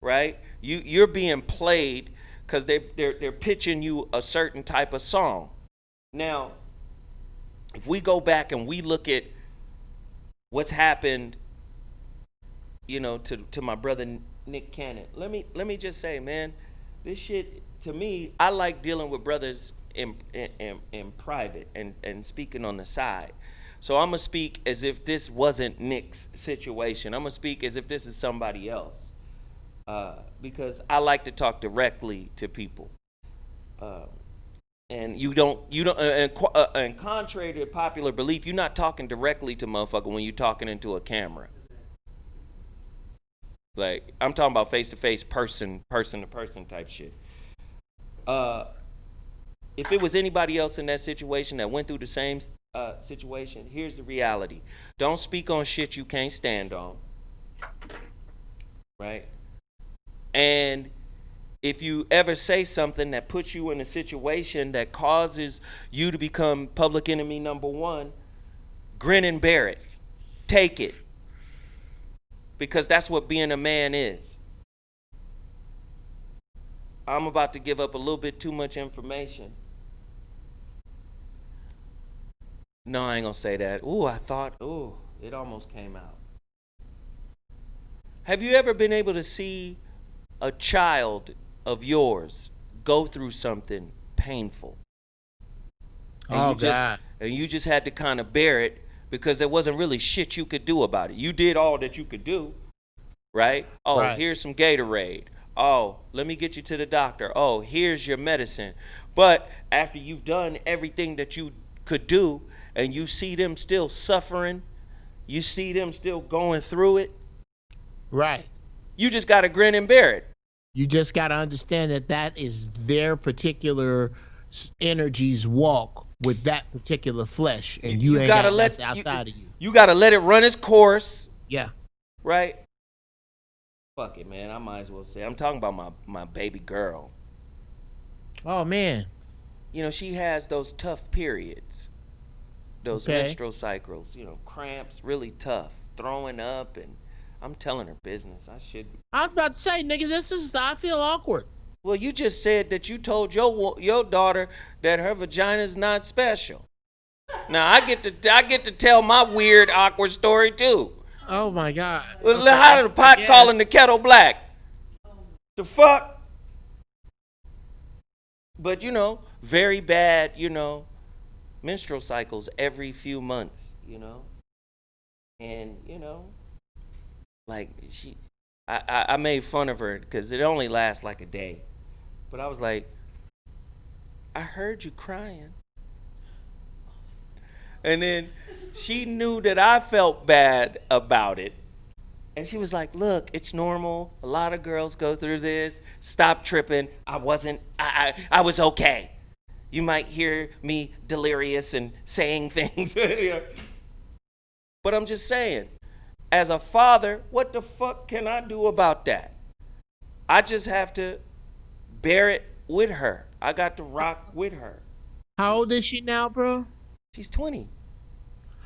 right? You're being played because they're pitching you a certain type of song. Now, if we go back and we look at what's happened, to my brother Nick Cannon, let me just say, man, this shit, to me, I like dealing with brothers in private and speaking on the side. So I'm gonna speak as if this wasn't Nick's situation. I'm gonna speak as if this is somebody else, because I like to talk directly to people. And you don't, and contrary to popular belief, you're not talking directly to motherfucker when you're talking into a camera. Like, I'm talking about face-to-face, person-to-person type shit. If it was anybody else in that situation that went through the same situation, here's the reality. Don't speak on shit you can't stand on. Right? And if you ever say something that puts you in a situation that causes you to become public enemy number one, grin and bear it. Take it. Because that's what being a man is. I'm about to give up a little bit too much information. No, I ain't gonna say that. It almost came out. Have you ever been able to see a child of yours go through something painful? and Oh God. you just had to kind of bear it because there wasn't really shit you could do about it. You did all that you could do, right? Oh, Right. here's some Gatorade. Oh, let me get you to the doctor. Oh, here's your medicine. But after you've done everything that you could do and you see them still suffering, you see them still going through it, Right. you just got to grin and bear it. You just got to understand that that is their particular energy's walk with that particular flesh, and you ain't gotta got let that's outside of you. you gotta let it run its course, Yeah. right? Fuck it, man. I might as well say I'm talking about my baby girl. Oh man. You know, she has those tough periods, those Okay. menstrual cycles. You know, cramps, really tough, throwing up, and I'm telling her business. I should. I was about to say, nigga, this is I feel awkward. Well, you just said that you told your daughter that her vagina's not special. Now I get to tell my weird, awkward story too. Oh my God. Well, Okay. how did the I pot calling the kettle black? The fuck? But you know, very bad, you know, menstrual cycles every few months, you know? And, you know, like I made fun of her because it only lasts like a day. But I was like, I heard you crying. And then she knew that I felt bad about it. And she was like, look, it's normal. A lot of girls go through this. Stop tripping. I was okay. You might hear me delirious and saying things. But I'm just saying, as a father, what the fuck can I do about that? I just have to bear it with her. I got to rock with her. How old is she now, bro? She's 20.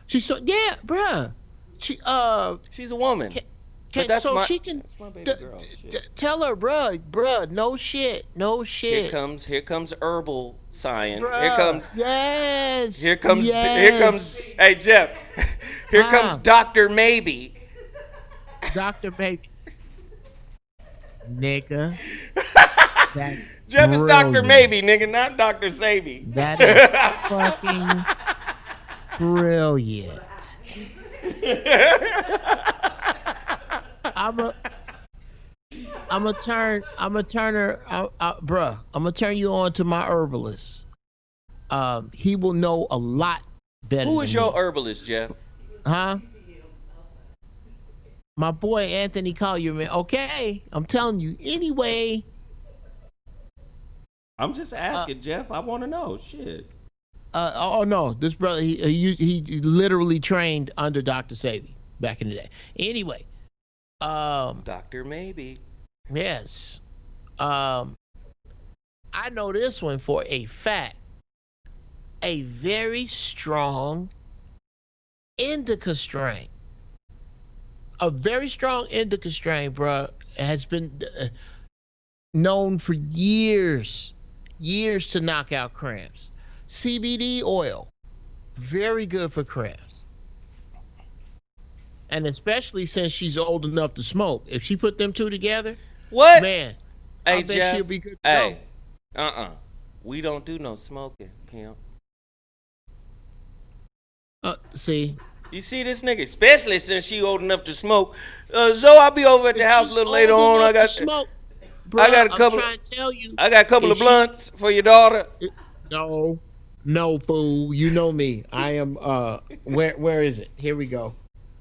She's so yeah, bruh. She She's a woman. can But so she can that's my baby girl. Shit. tell her, bruh, no shit, no shit. Here comes herbal science. Bruh, yes. Here comes Yes. hey Geoff. Here comes Dr. Maybe. Dr. Baby. Nigga. That's Geoff is Dr. brilliant. Maybe, nigga, not Dr. Sabi. That is fucking brilliant. I'm gonna turn her, bruh. I'm gonna turn you on to my herbalist. He will know a lot better. Who is than your me. herbalist, Geoff? Huh? My boy Anthony Collier, man. Okay, I'm telling you. Anyway, I'm just asking, Geoff. I want to know. Shit. oh no, this brother he literally trained under Dr. Sabi back in the day. Anyway, Dr. Maybe. yes, I know this one for a fact. A very strong indica strain. A very strong indica strain, bruh, has been known for years to knock out cramps. CBD oil, very good for cramps. And especially since she's old enough to smoke. If she put them two together, What? man, Hey, I bet Geoff. she'll be good to Hey. go. We don't do no smoking, pimp. See, You see this nigga, especially since she old enough to smoke. Zoe, I'll be over at the house a little later on. I got smoke. I got a couple. I'm trying to tell you. I got a couple if of she- blunts for your daughter. No, no, fool. You know me. I am. Where is it? Here we go.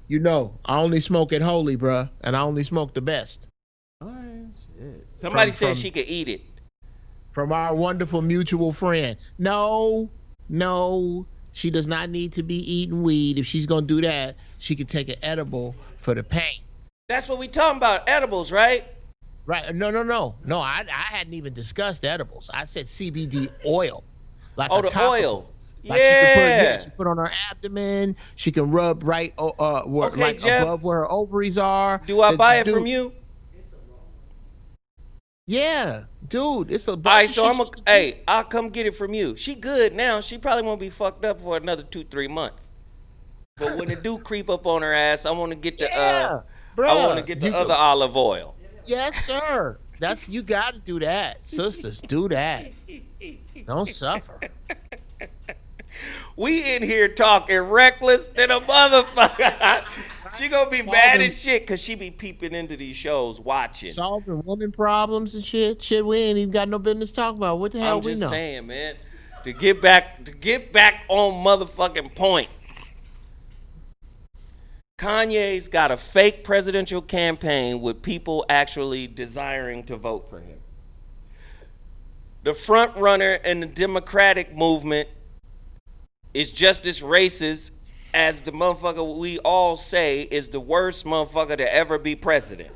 You know, I only smoke it holy, bruh, and I only smoke the best. All right, shit. Somebody said from- she could eat it. From our wonderful mutual friend. No, she does not need to be eating weed. If she's gonna do that, she could take an edible for the pain. That's what we talking about, edibles, right? Right? No. I hadn't even discussed edibles. I said CBD oil, like Oh, a the topical. oil. Like she Yeah. can put on her abdomen. She can rub right, where, Okay, like Geoff. above where her ovaries are. Do I buy it Dude, from you? Yeah, dude, it's a. All right, so I'll come get it from you. She good now. She probably won't be fucked up for another 2-3 months. But when it do creep up on her ass, I want to get the Yeah, I want to bruh, get the you other go- olive oil. Yes, sir. That's you got to do that, sisters. Do that. Don't suffer. We in here talking reckless than a motherfucker. She gonna be mad solving as shit because she be peeping into these shows, watching. solving woman problems and shit. Shit, we ain't even got no business talking about. What the hell I'm we just know? saying, man. To get back on motherfucking point. Kanye's got a fake presidential campaign with people actually desiring to vote for him. The front runner in the Democratic movement is just as racist as the motherfucker we all say is the worst motherfucker to ever be president.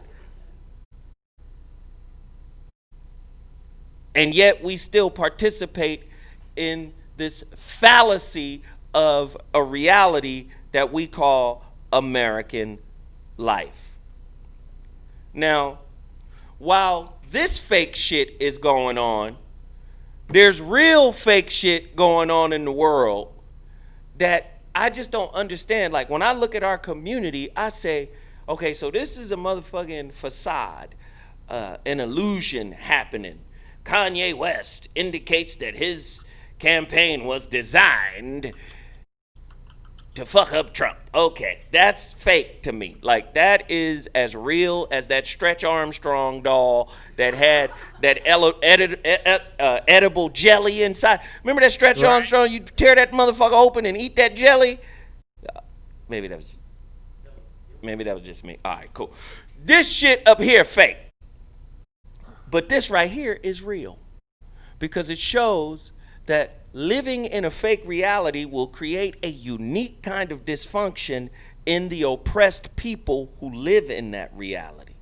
And yet we still participate in this fallacy of a reality that we call American life. Now, while this fake shit is going on, there's real fake shit going on in the world that I just don't understand. Like when I look at our community, I say, okay, so this is a motherfucking facade, an illusion happening. Kanye West indicates that his campaign was designed to fuck up Trump. Okay, that's fake to me. Like that is as real as that Stretch Armstrong doll that had that edible jelly inside. Remember that Stretch Right. Armstrong? You tear that motherfucker open and eat that jelly. Maybe that was just me. All right, cool. This shit up here fake, but this right here is real because it shows that living in a fake reality will create a unique kind of dysfunction in the oppressed people who live in that reality.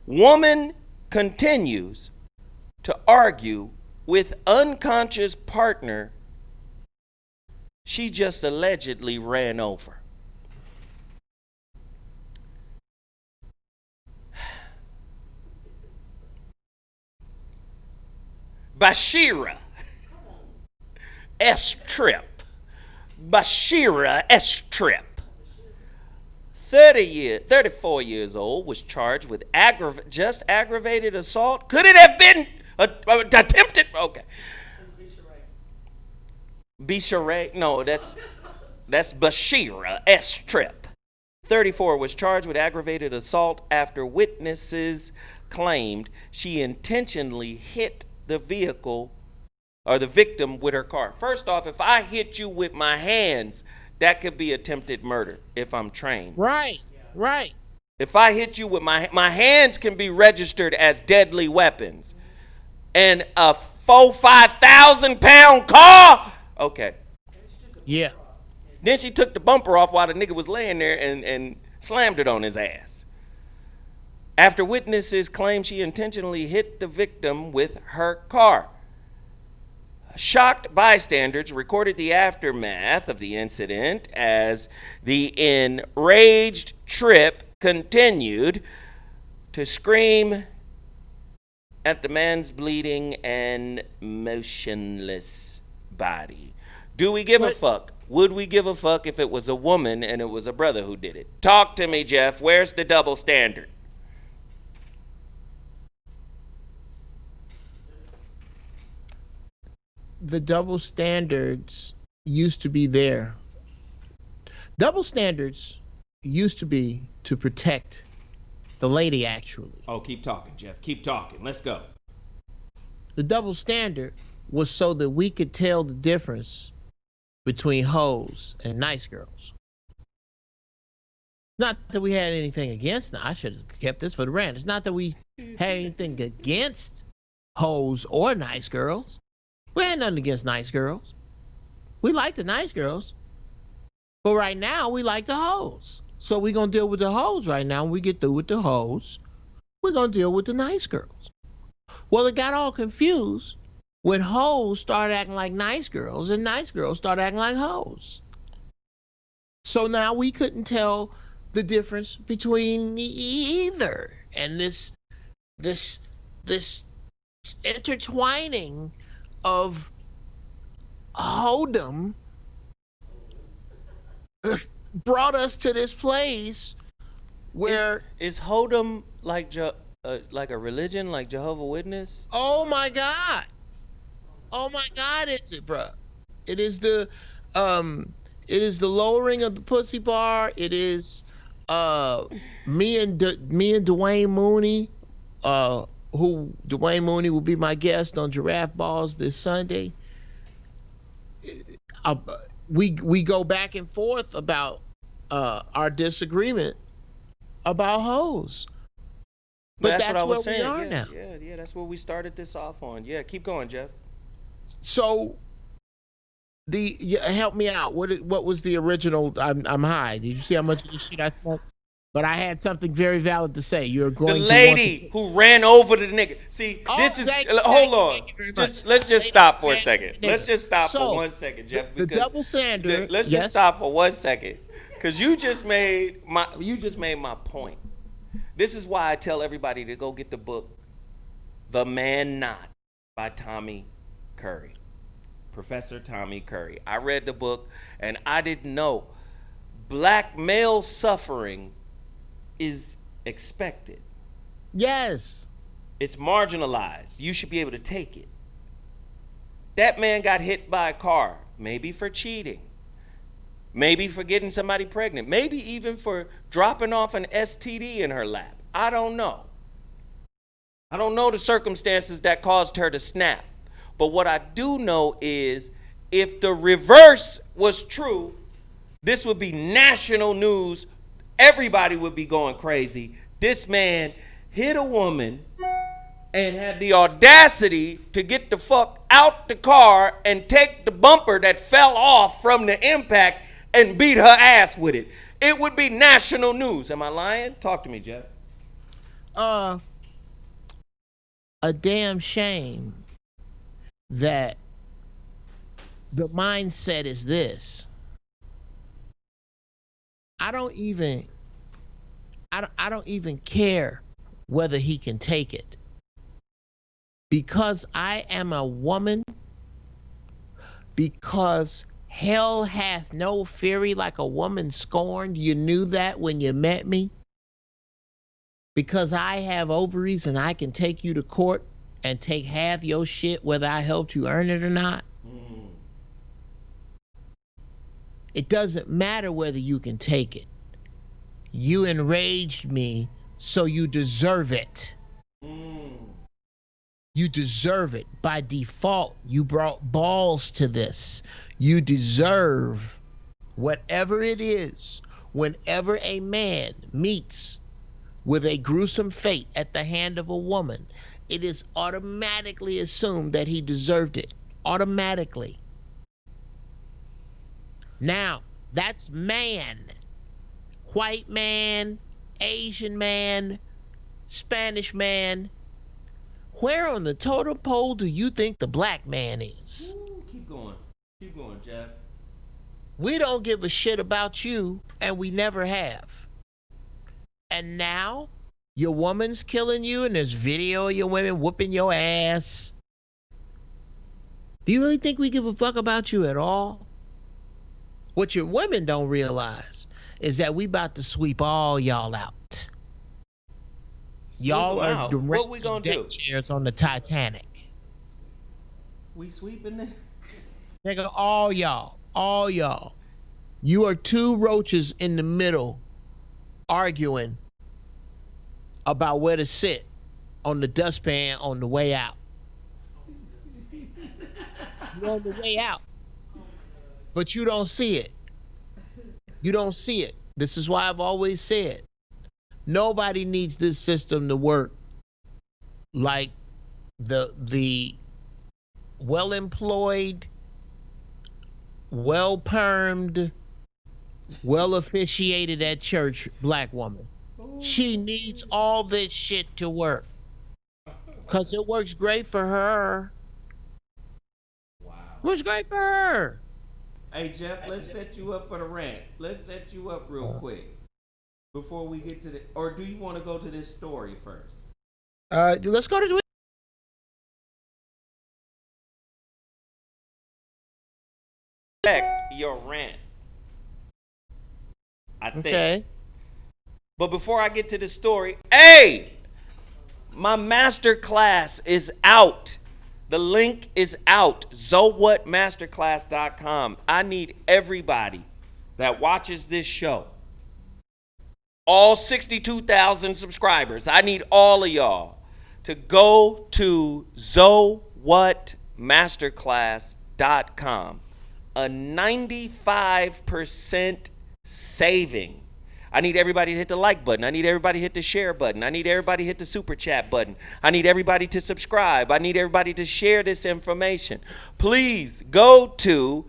Woman continues to argue with unconscious partner she just allegedly ran over. Bashira S. Tripp. Bashira S. Tripp. 34 years old, was charged with just aggravated assault. Could it have been attempted? Okay. Bishara? No, that's Bashira S. Tripp. 34 was charged with aggravated assault after witnesses claimed she intentionally hit the vehicle or the victim with her car. First off, if I hit you with my hands, that could be attempted murder if I'm trained. Right. Right. If I hit you with my hands can be registered as deadly weapons. And a 5,000 pound car? Okay. Yeah. Then she took the bumper off while the nigga was laying there and slammed it on his ass. After witnesses claim she intentionally hit the victim with her car. Shocked bystanders recorded the aftermath of the incident as the enraged Tripp continued to scream at the man's bleeding and motionless body. Do we give a fuck? Would we give a fuck if it was a woman and it was a brother who did it? Talk to me, Geoff. Where's the double standard? The double standards used to be there. Double standards used to be to protect the lady, actually. Oh, keep talking, Geoff. Keep talking. Let's go. The double standard was so that we could tell the difference between hoes and nice girls. Not that we had anything against, I should have kept this for the rant. It's not that we had anything against hoes or nice girls. We had nothing against nice girls. We like the nice girls. But right now, we like the hoes. So we're going to deal with the hoes right now. When we get through with the hoes, we're going to deal with the nice girls. Well, it got all confused when hoes started acting like nice girls and nice girls started acting like hoes. So now we couldn't tell the difference between either. And this intertwining of hoedom brought us to this place where Is Hodom like a religion, like Jehovah's Witness? oh my god, is it, bruh? It is the um it is the lowering of the pussy bar. It is uh me and Dwayne Mooney, uh who Dwayne Mooney will be my guest on Giraffe Balls this Sunday. Uh, we go back and forth about our disagreement about hoes. But But that's what I that's was where we saying. are Yeah, now. yeah, yeah. That's what we started this off on. Yeah, keep going, Jeff. So help me out. What was the original? I'm high. Did you see how much of this shit I smoked? But I had something very valid to say. You're The going to want to. lady who ran over the nigga. See, Oh, this is. thank you, Hold thank on. you very much. Just let's just Lady stop for a ran over second. the Let's nigga. just stop for So 1 second, Jeff, the because double sander. let's just Yes. stop for 1 second, because you just made my point. This is why I tell everybody to go get the book, The Man Not, by Tommy Curry, Professor Tommy Curry. I read the book and I didn't know black male suffering is expected. Yes. It's marginalized. You should be able to take it. That man got hit by a car, maybe for cheating, maybe for getting somebody pregnant, maybe even for dropping off an STD in her lap. I don't know. I don't know the circumstances that caused her to snap. But what I do know is if the reverse was true, this would be national news. Everybody would be going crazy. This man hit a woman and had the audacity to get the fuck out the car and take the bumper that fell off from the impact and beat her ass with it. It would be national news. Am I lying? Talk to me, Jeff. Uh, a damn shame that the mindset is this. I don't even I don't even care whether he can take it. Because I am a woman, because hell hath no fury like a woman scorned. You knew that when you met me. Because I have ovaries and I can take you to court and take half your shit whether I helped you earn it or not. It doesn't matter whether you can take it. You enraged me, so you deserve it. You deserve it. By default, you brought balls to this. You deserve whatever it is. Whenever a man meets with a gruesome fate at the hand of a woman, it is automatically assumed that he deserved it. Automatically. Now, that's man. White man, Asian man, Spanish man. Where on the totem pole do you think the black man is? Ooh, keep going. Keep going, Jeff. We don't give a shit about you, and we never have. And now, your woman's killing you, and there's video of your women whooping your ass. Do you really think we give a fuck about you at all? What your women don't realize is that we about to sweep all y'all out. Y'all are out. the What we resting gonna do? deck chairs on the Titanic. We sweeping it? Nigga, all y'all. You are two roaches in the middle arguing about where to sit on the dustpan on the way out. You're on the way out, but you don't see it. You don't see it. This is why I've always said nobody needs this system to work like the well-employed, well-permed, well-officiated at church black woman. She needs all this shit to work because it works great for her. Wow. Works great for her. Hey, Jeff, let's set you up for the rant. Let's set you up real quick before we get to the. Or do you want to go to this story first? Let's go to the. Respect your rant. I think. Okay. But before I get to the story, hey, my master class is out. The link is out. ZoWhatMasterclass.com. I need everybody that watches this show, all 62,000 subscribers, I need all of y'all to go to ZoWhatMasterclass.com. A 95% saving. I need everybody to hit the like button. I need everybody to hit the share button. I need everybody to hit the super chat button. I need everybody to subscribe. I need everybody to share this information. Please go to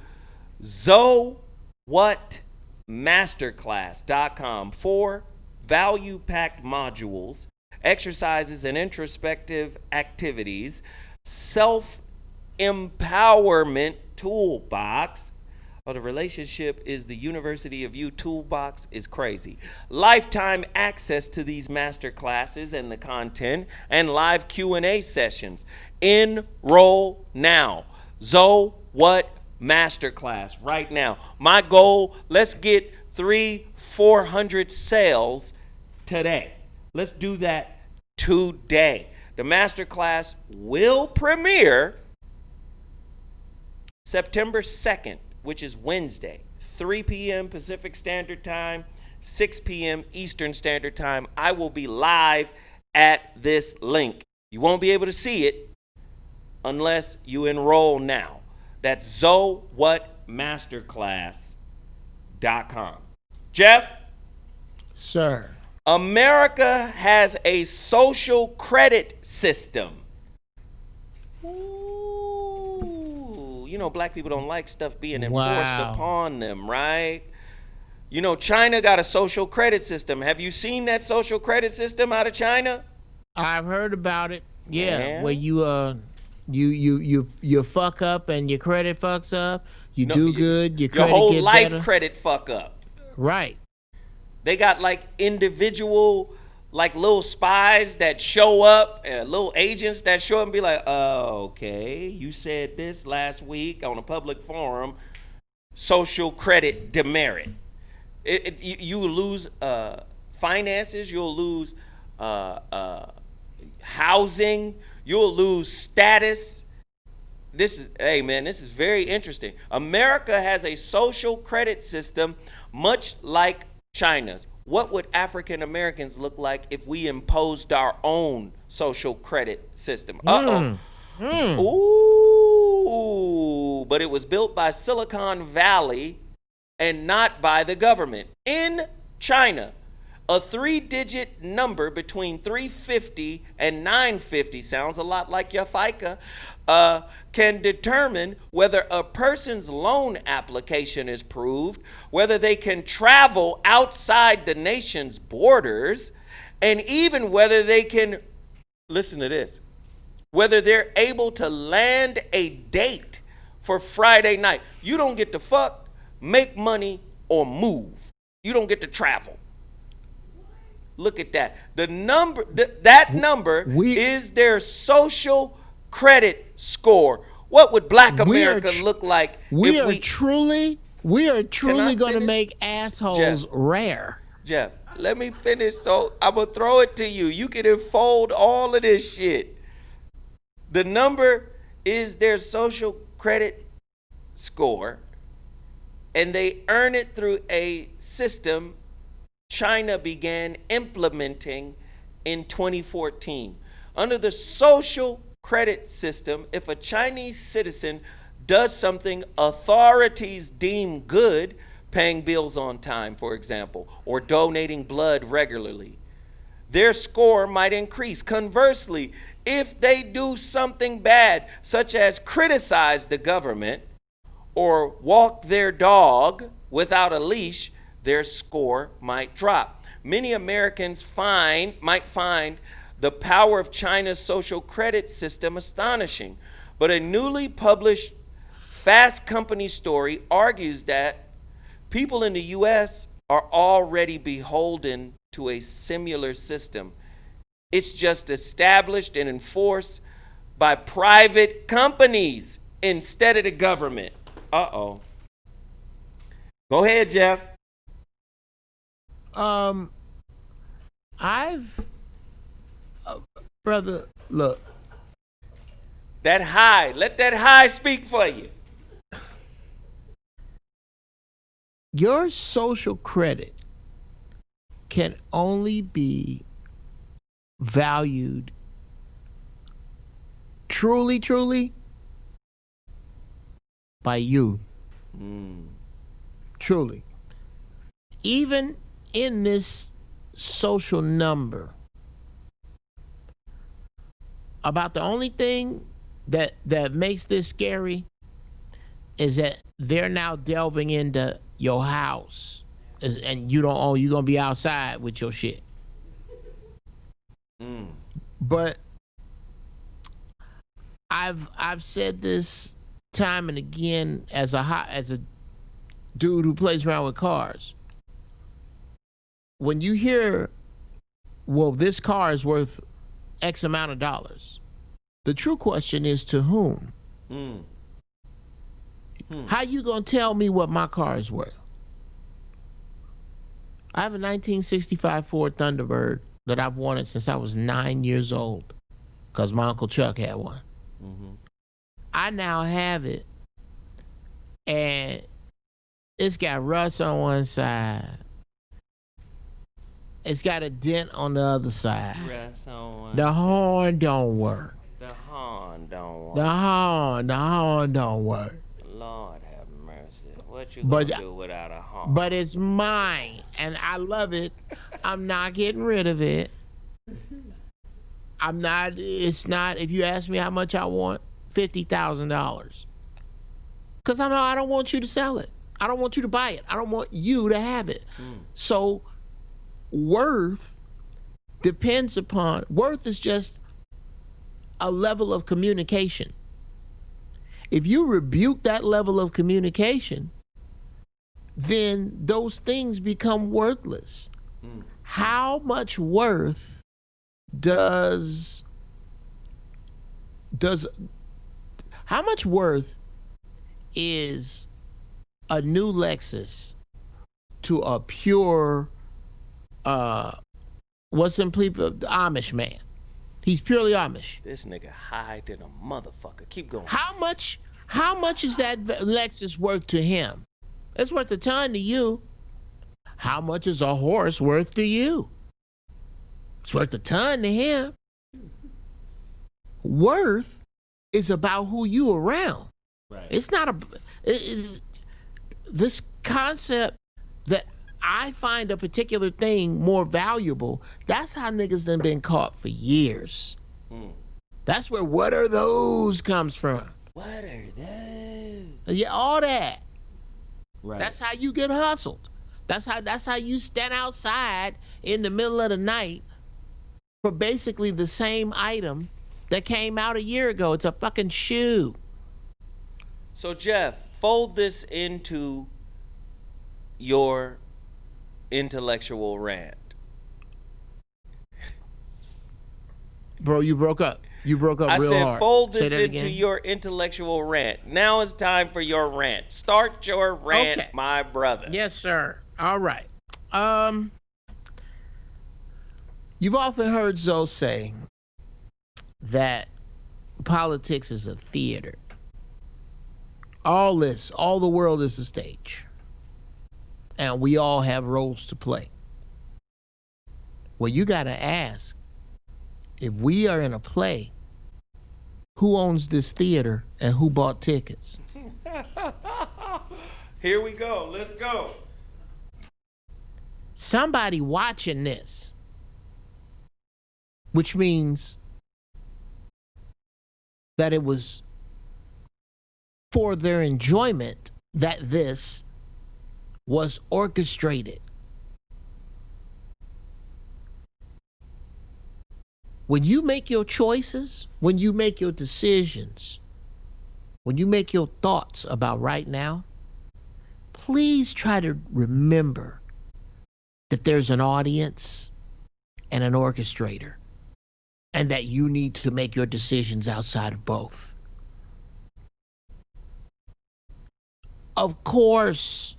ZoWhatMasterclass.com for value-packed modules, exercises and introspective activities, self-empowerment toolbox. Oh, the relationship is the University of U toolbox is crazy. Lifetime access to these master classes and the content and live Q&A sessions. Enroll now. What Masterclass right now. My goal, let's get 300-400 sales today. Let's do that today. The masterclass will premiere September 2nd, which is Wednesday, 3 p.m. Pacific Standard Time, 6 p.m. Eastern Standard Time. I will be live at this link. You won't be able to see it unless you enroll now. That's ZoWhatMasterclass.com. Geoff? Sir. America has a social credit system. You know, black people don't like stuff being enforced upon them, right? You know, China got a social credit system. Have you seen that social credit system out of China? I've heard about it. Yeah, where you fuck up and your credit fucks up. You do good, your credit whole get life better. Credit fuck up. Right. They got like individual, like little spies that show up, little agents that show up and be like, oh, okay, you said this last week on a public forum, social credit demerit. You will lose finances, you'll lose housing, you'll lose status. This is very interesting. America has a social credit system much like China's. What would African Americans look like if we imposed our own social credit system? Ooh, but it was built by Silicon Valley and not by the government. In China, a 3-digit number between 350 and 950, sounds a lot like your FICA, can determine whether a person's loan application is approved, whether they can travel outside the nation's borders, and even whether they can, listen to this, whether they're able to land a date for Friday night. You don't get to fuck, make money, or move. You don't get to travel. Look at that. The number, that number is their social credit score. What would black America look like? We are truly going to make assholes Geoff, rare. Geoff, let me finish. So I'm going to throw it to you. You can unfold all of this shit. The number is their social credit score, and they earn it through a system China began implementing in 2014. Under the social credit system, if a Chinese citizen does something authorities deem good, paying bills on time, for example, or donating blood regularly, their score might increase. Conversely, if they do something bad, such as criticize the government or walk their dog without a leash, their score might drop. Many Americans might find the power of China's social credit system astonishing, but a newly published Fast Company story argues that people in the U.S. are already beholden to a similar system. It's just established and enforced by private companies instead of the government. Uh-oh. Go ahead, Geoff. Brother, look, That high. Let that high speak for you. Your social credit can only be valued truly, truly by you. Mm. Truly. Even in this social number, about the only thing that makes this scary is that they're now delving into your house. And you don't own, you're gonna be outside with your shit. Mm. But I've said this time and again as a dude who plays around with cars. When you hear, well, this car is worth X amount of dollars, the true question is to whom? Mm. Hmm. How you gonna tell me what my car is worth? I have a 1965 Ford Thunderbird that I've wanted since I was 9 years old, because my Uncle Chuck had one. Mm-hmm. I now have it, and it's got rust on one side. It's got a dent on the other side. Rest on one The side. horn don't work. The horn don't work. The horn don't work. Lord have mercy. What you But gonna do without a horn? but it's mine, and I love it. I'm not getting rid of it. I'm not. It's not. If you ask me how much I want, $50,000. Because I don't want you to sell it. I don't want you to buy it. I don't want you to have it. Mm. So worth depends upon, worth is just a level of communication. If you rebuke that level of communication, then those things become worthless. Mm. How much worth does does how much worth is a new Lexus to a pure what's in people, Amish man? He's purely Amish. This nigga high than a motherfucker. Keep going. How much is that Lexus worth to him? It's worth a ton to you. How much is a horse worth to you? It's worth a ton to him. Worth is about who you around. Right. It's not this concept that I find a particular thing more valuable. That's how niggas done been caught for years. Mm. That's where "what are those" comes from. What are those? Yeah, all that. Right. That's how you get hustled. That's how you stand outside in the middle of the night for basically the same item that came out a year ago. It's a fucking shoe. So Geoff, fold this into your intellectual rant. Bro, you broke up. You broke up I real said hard. fold Say this that into again. your intellectual rant. Now it's time for your rant. Start your rant, Okay. my brother. Yes, sir. All right. You've often heard Zoe say that politics is a theater. All the world is a stage. And we all have roles to play. Well, you got to ask, if we are in a play, who owns this theater and who bought tickets? Here we go. Let's go. Somebody watching this, which means that it was for their enjoyment that this was orchestrated. When you make your choices, when you make your decisions, when you make your thoughts about right now, please try to remember that there's an audience and an orchestrator, and that you need to make your decisions outside of both. Of course,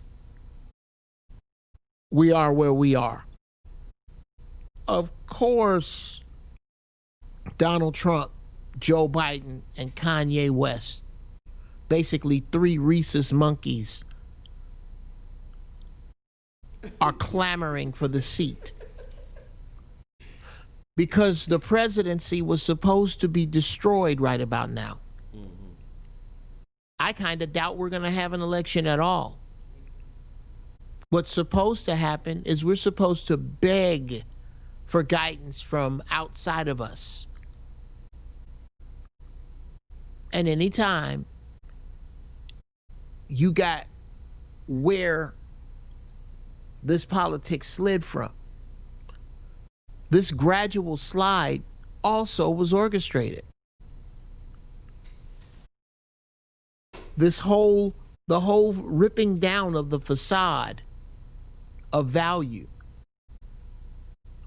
we are where we are. Of course, Donald Trump Joe Biden, and Kanye West. Basically, three rhesus monkeys are clamoring for the seat because the presidency was supposed to be destroyed right about now. Mm-hmm. I kind of doubt we're going to have an election at all. What's supposed to happen is we're supposed to beg for guidance from outside of us. And anytime you got where this politics slid from, this gradual slide also was orchestrated. The whole ripping down of the facade of value,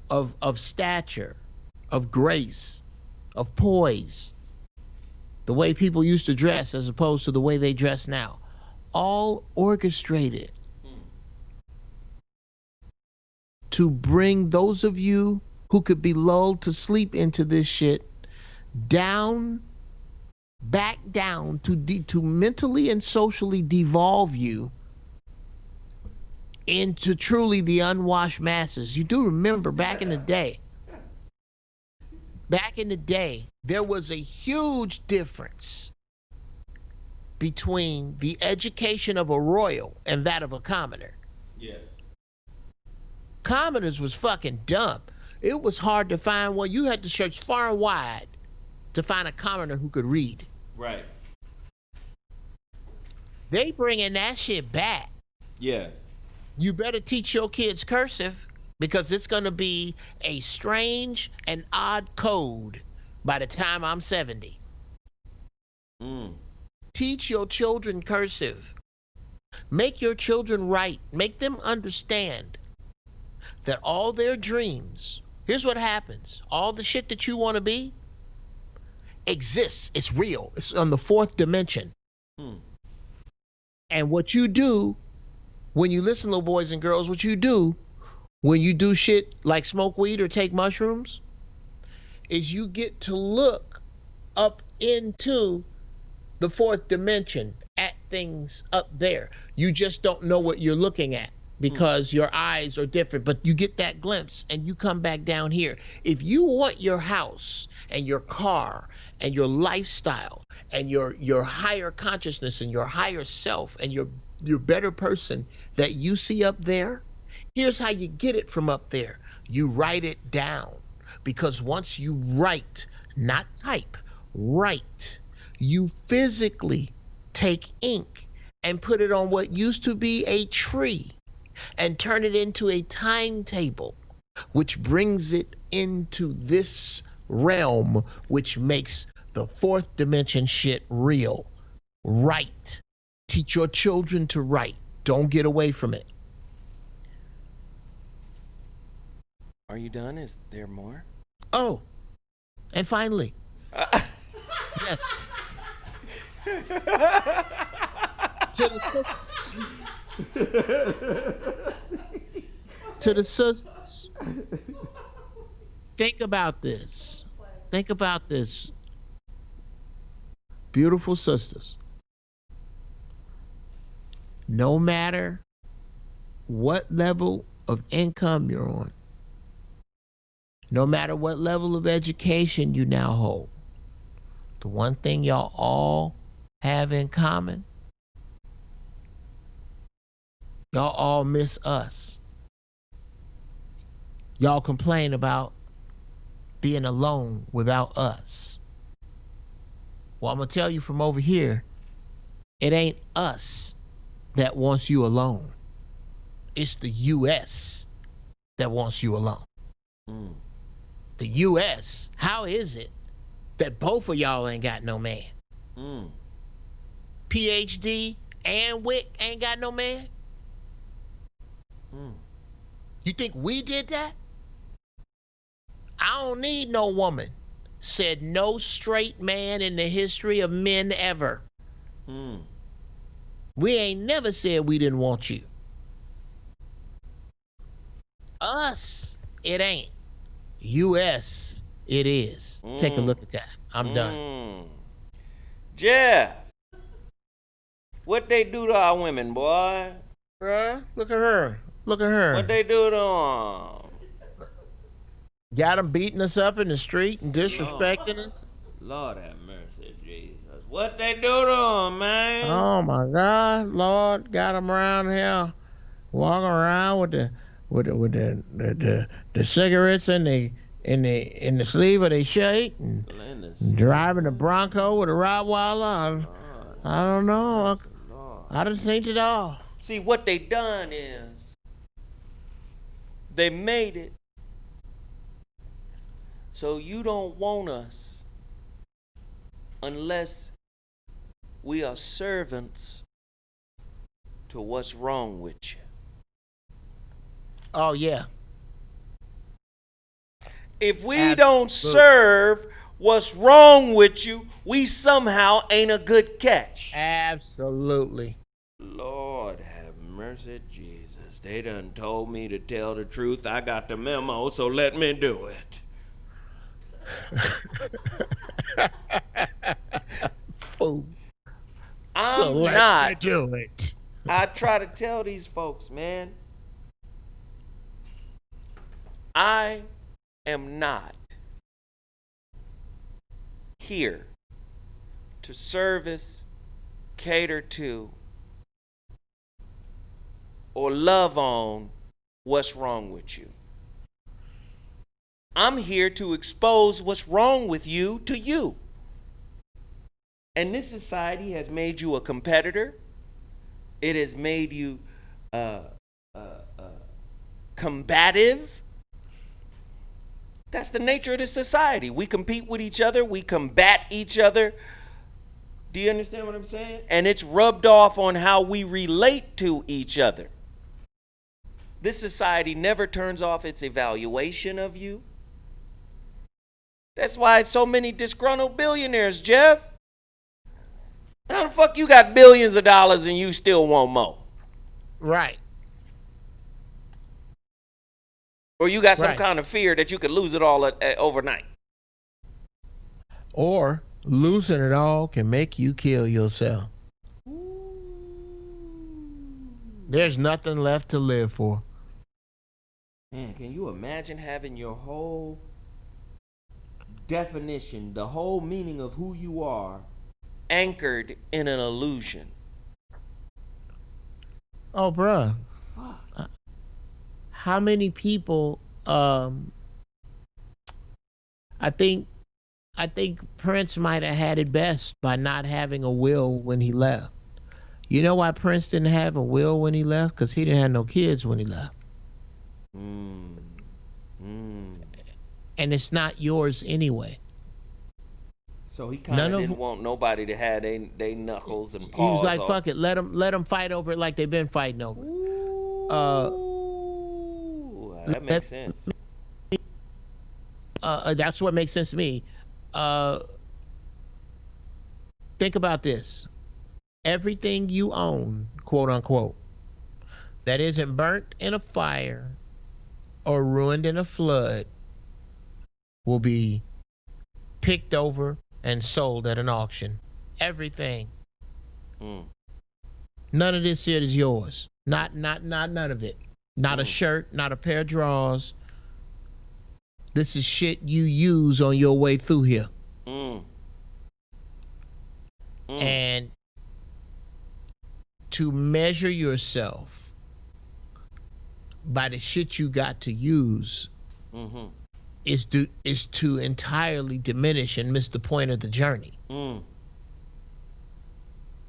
of stature, of grace, of poise, the way people used to dress as opposed to the way they dress now, all orchestrated to bring those of you who could be lulled to sleep into this shit down, back down to mentally and socially devolve you into truly the unwashed masses. You do remember back in the day, there was a huge difference between the education of a royal and that of a commoner. Yes. Commoners was fucking dumb. It was hard to find one. You had to search far and wide to find a commoner who could read. Right. They bringing that shit back. Yes. You better teach your kids cursive because it's going to be a strange and odd code by the time I'm 70. Teach your children cursive. Make your children write. Make them understand that all their dreams, here's what happens. All the shit that you want to be exists. It's real. It's on the fourth dimension. And what you do when you listen, little boys and girls, what you do when you do shit like smoke weed or take mushrooms is you get to look up into the fourth dimension at things up there. You just don't know what you're looking at because your eyes are different, but you get that glimpse and you come back down here. If you want your house and your car and your lifestyle and your higher consciousness and your higher self and your better person that you see up there, here's how you get it from up there. You write it down, because once you write, not type, write, you physically take ink and put it on what used to be a tree and turn it into a timetable, which brings it into this realm, which makes the fourth dimension shit real. Write. Teach your children to write. Don't get away from it. Are you done? Is there more? Oh, and finally, yes. To the sisters. Think about this. Think about this. Beautiful sisters. No matter what level of income you're on, no matter what level of education you now hold, the one thing y'all all have in common, y'all all miss us. Y'all complain about being alone without us. Well, I'm going to tell you from over here, it ain't us that wants you alone. It's the U.S. that wants you alone. The U.S., how is it that both of y'all ain't got no man? PhD and Wick ain't got no man? You think we did that? I don't need no woman, said no straight man in the history of men ever. We ain't never said we didn't want you. Us, it ain't. U.S., It is. Take a Mm, look at that. I'm done. mm. Jeff, what they do to our women, boy? Bruh, look at her. Look at What her. they do to them? Got them beating us up in the street and Lord, disrespecting us. Lord have mercy, Jesus. What they do to them, man? Oh my God, Lord, got them around here walking around with the cigarettes in the sleeve of their shirt and Listen, driving a Bronco with a Rottweiler. Lord I don't have know. mercy, Lord. I done seen it all. See, what they done is they made it so you don't want us unless we are servants to what's wrong with you. Oh yeah, If we don't absolutely, serve what's wrong with you, we somehow ain't a good catch. absolutely. Lord have mercy, Jesus. They done told me to tell the truth. I got the memo, so let me do it. Fool. So I'm let me not. do it. I try to tell these folks, man, I am not here to service, cater to, or love on what's wrong with you. I'm here to expose what's wrong with you to you. And this society has made you a competitor. It has made you uh, uh, uh, combative. That's the nature of this society. We compete with each other. We combat each other. Do you understand what I'm saying? And it's rubbed off on how we relate to each other. This society never turns off its evaluation of you. That's why it's so many disgruntled billionaires, Geoff. How the fuck you got billions of dollars and you still want more? Right, Or you got some right. kind of fear that you could lose it all overnight? Or losing it all can make you kill yourself. There's nothing left to live for. Man, can you imagine having your whole definition, the whole meaning of who you are, anchored in an illusion? Oh, bruh. Fuck. How many people? I think I think Prince might have had it best by not having a will when he left. You know why Prince didn't have a will when he left? Because he didn't have no kids when he left, Mm. Mm. and it's not yours anyway. So he kind None of of didn't want nobody to have they knuckles and he was paws like, off. "Fuck it, let them fight over it like they've been fighting over it." Uh, Ooh, that let, makes sense. that's what makes sense to me. Uh, think about this: everything you own, quote unquote, that isn't burnt in a fire or ruined in a flood will be picked over and sold at an auction. Everything. Mm. None of this shit is yours. Not none of it. Not a Mm. shirt, not a pair of drawers. This is shit you use on your way through here. Mm. Mm. And to measure yourself by the shit you got to use Mm-hmm. is to entirely diminish and miss the point of the journey. Mm.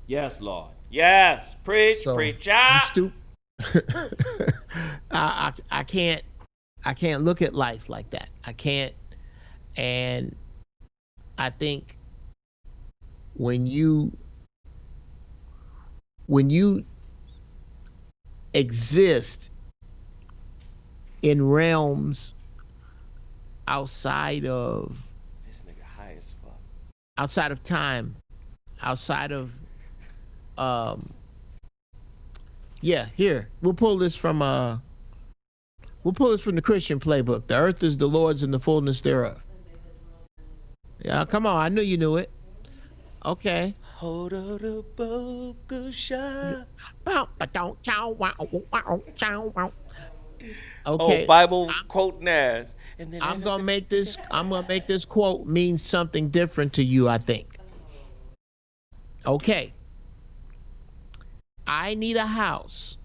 Yes, Lord. Yes. Preach, So preach. you Ah. stupid. I can't look at life like that. I can't. And I think when you exist in realms outside of This nigga high as fuck. outside of time, outside of um yeah, here. We'll pull this from the Christian playbook. The earth is the Lord's and the fullness thereof. Yeah, come on. I knew you knew it. Okay. Hold on a boca shot. Oh, Okay. Bible quoting ass. And then I'm gonna make this quote mean something different to you, I think. Okay. I need a house.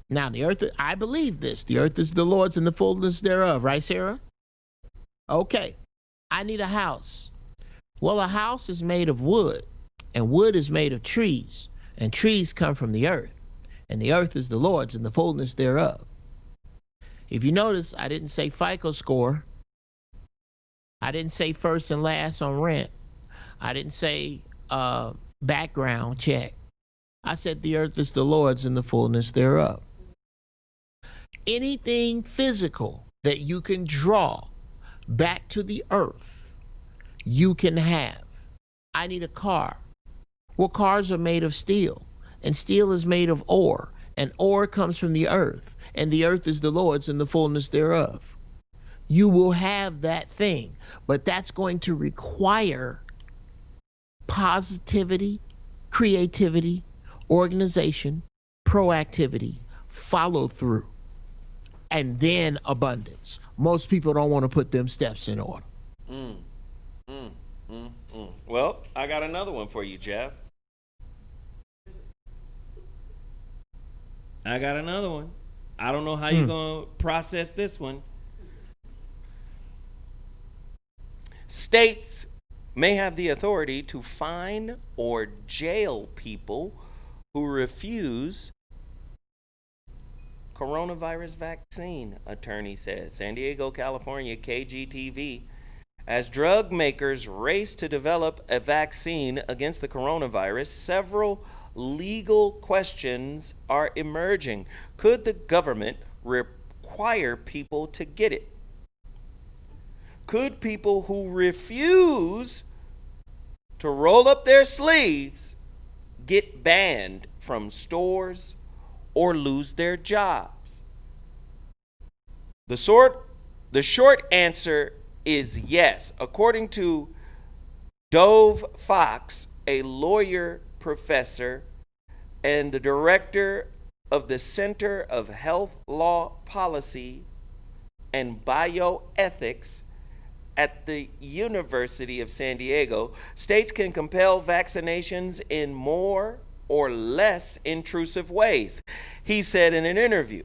Now the earth, I believe this. The earth is the Lord's and the fullness thereof, right, Sarah? Okay. I need a house. Well, a house is made of wood, and wood is made of trees, and trees come from the earth, and the earth is the Lord's and the fullness thereof. If you notice, I didn't say FICO score. I didn't say first and last on rent. I didn't say background check. I said the earth is the Lord's and the fullness thereof. Anything physical that you can draw back to the earth, you can have. I need a car. Well, cars are made of steel, and steel is made of ore, and ore comes from the earth, and the earth is the Lord's and the fullness thereof. You will have that thing, but that's going to require positivity, creativity, organization, proactivity, follow through, and then abundance. Most people don't want to put them steps in order. Mm, Well, I got another one for you, Geoff. I got another one. I don't know how you're going to process this one. States may have the authority to fine or jail people who refuse coronavirus vaccine, attorney says. San Diego, California, KGTV. As drug makers race to develop a vaccine against the coronavirus, several legal questions are emerging. Could the government require people to get it? Could people who refuse to roll up their sleeves get banned from stores or lose their jobs? The short answer is yes. According to Dove Fox, a lawyer, professor, and the director of the Center of Health Law Policy and Bioethics at the University of San Diego, states can compel vaccinations in more or less intrusive ways. He said in an interview,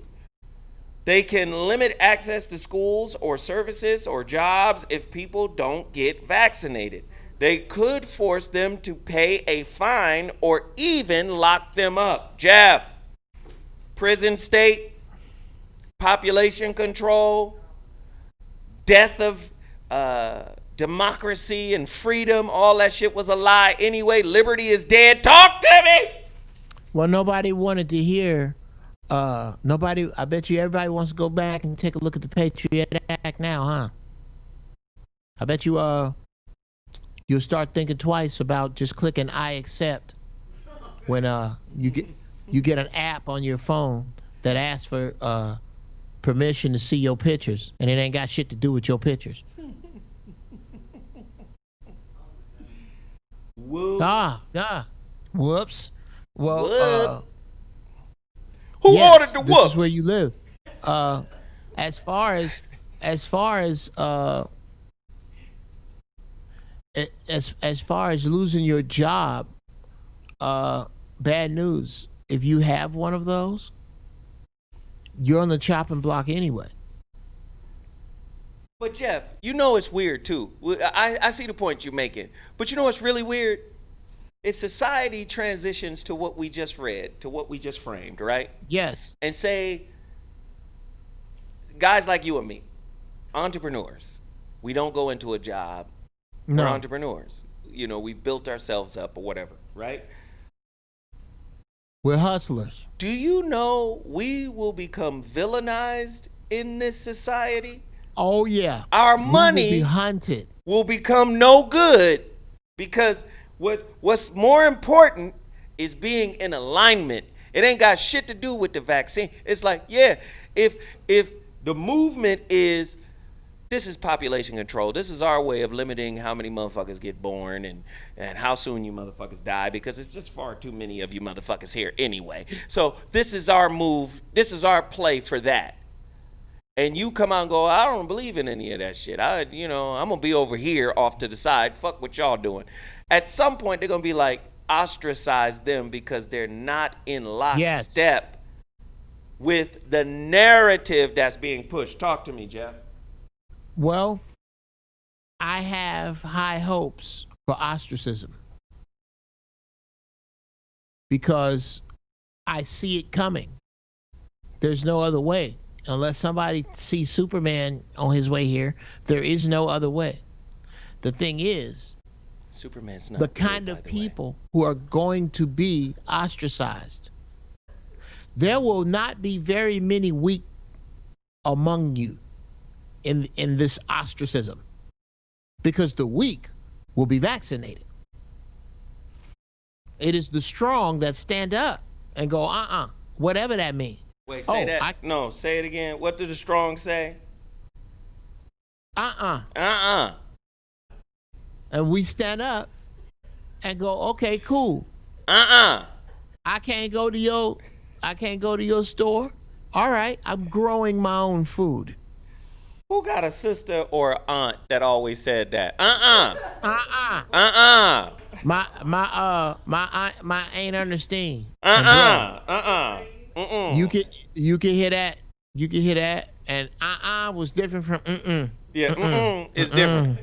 they can limit access to schools or services or jobs if people don't get vaccinated. They could force them to pay a fine or even lock them up. Geoff, prison state, population control, death of democracy and freedom, all that shit was a lie anyway. Liberty is dead. Talk to me. Well, nobody wanted to hear. Nobody. I bet you everybody wants to go back and take a look at the Patriot Act now, huh? I bet you you'll start thinking twice about just clicking I accept when you get an app on your phone that asks for permission to see your pictures, and it ain't got shit to do with your pictures. Whoop. Whoops. Well, Whoop. Who yes, ordered the whoops? This is where you live. As far as losing your job, bad news. If you have one of those, you're on the chopping block anyway. But Geoff, you know it's weird too. I see the point you're making. But you know what's really weird? If society transitions to what we just read, to what we just framed, right? Yes. And say, guys like you and me, entrepreneurs, we don't go into a job. No. We're entrepreneurs. You know, we've built ourselves up or whatever, right? We're hustlers. Do you know we will become villainized in this society? Oh yeah. Our We money will be hunted. will become no good because what's more important is being in alignment. It ain't got shit to do with the vaccine. It's like, yeah, if the movement is This is population control. This is our way of limiting how many motherfuckers get born and how soon you motherfuckers die, because it's just far too many of you motherfuckers here anyway. So this is our move. This is our play for that. And you come out and go, I don't believe in any of that shit. I'm gonna be over here off to the side. Fuck what y'all doing. At some point, they're gonna be like, ostracize them because they're not in lockstep with the narrative that's being pushed. Talk to me, Geoff. Well, I have high hopes for ostracism because I see it coming. There's no other way. Unless somebody sees Superman on his way here, there is no other way. The thing is, Superman's not the kind of people who are going to be ostracized. There will not be very many weak among you in this ostracism, because the weak will be vaccinated. It is the strong that stand up and go, whatever that means. Wait, say that. No, say it again. What did the strong say? And we stand up and go, okay, cool. I can't go to your store. All right, I'm growing my own food. Who got a sister or aunt that always said that? My Aunt Ernestine. You can hear that. You can hear that. And was different from Yeah, it's different.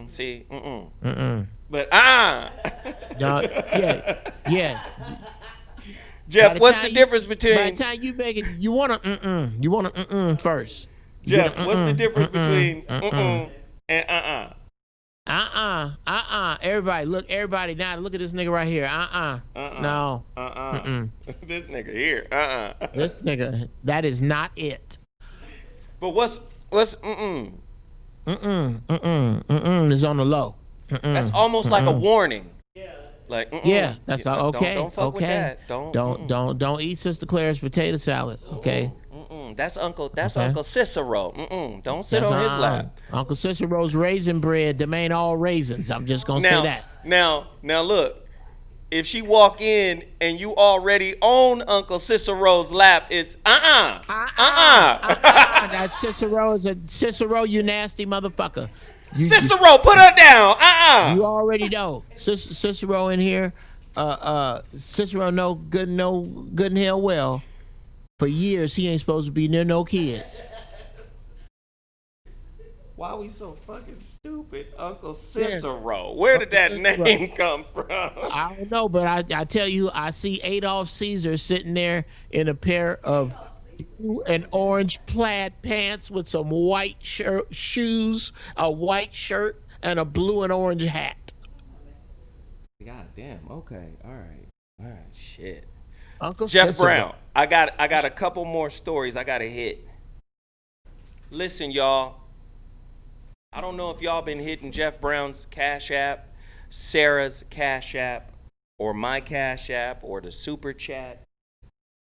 See, But yeah. Jeff, what's the difference between? By the time you make it, you want to first. Jeff, what's the difference between and Everybody now look at this nigga right here. No. This nigga here. This nigga, that is not it. But what's is on the low. That's almost like a warning. Like, yeah, that's okay. Don't fuck with that. Don't eat Sister Claire's potato salad. Okay. That's Uncle Cicero. Don't sit on his lap. Uncle Cicero's raisin bread, them ain't all raisins. I'm just gonna say that. Now look. If she walk in and you already own Uncle Cicero's lap, it's That Cicero, you nasty motherfucker. Cicero, put her down. You already know. Cicero in here. Cicero know good and hell well. For years, he ain't supposed to be near no kids. Why we so fucking stupid? Uncle Cicero. Where did that name come from? I don't know, but I tell you, I see Adolf Caesar sitting there in a pair of an orange plaid pants with some white shoes, a white shirt, and a blue and orange hat. God damn. Okay. All right. Shit. Uncle Geoff Cicero. Brown. I got a couple more stories I got to hit. Listen, y'all. I don't know if y'all been hitting Geoff Brown's Cash App, Sarah's Cash App, or my Cash App, or the Super Chat.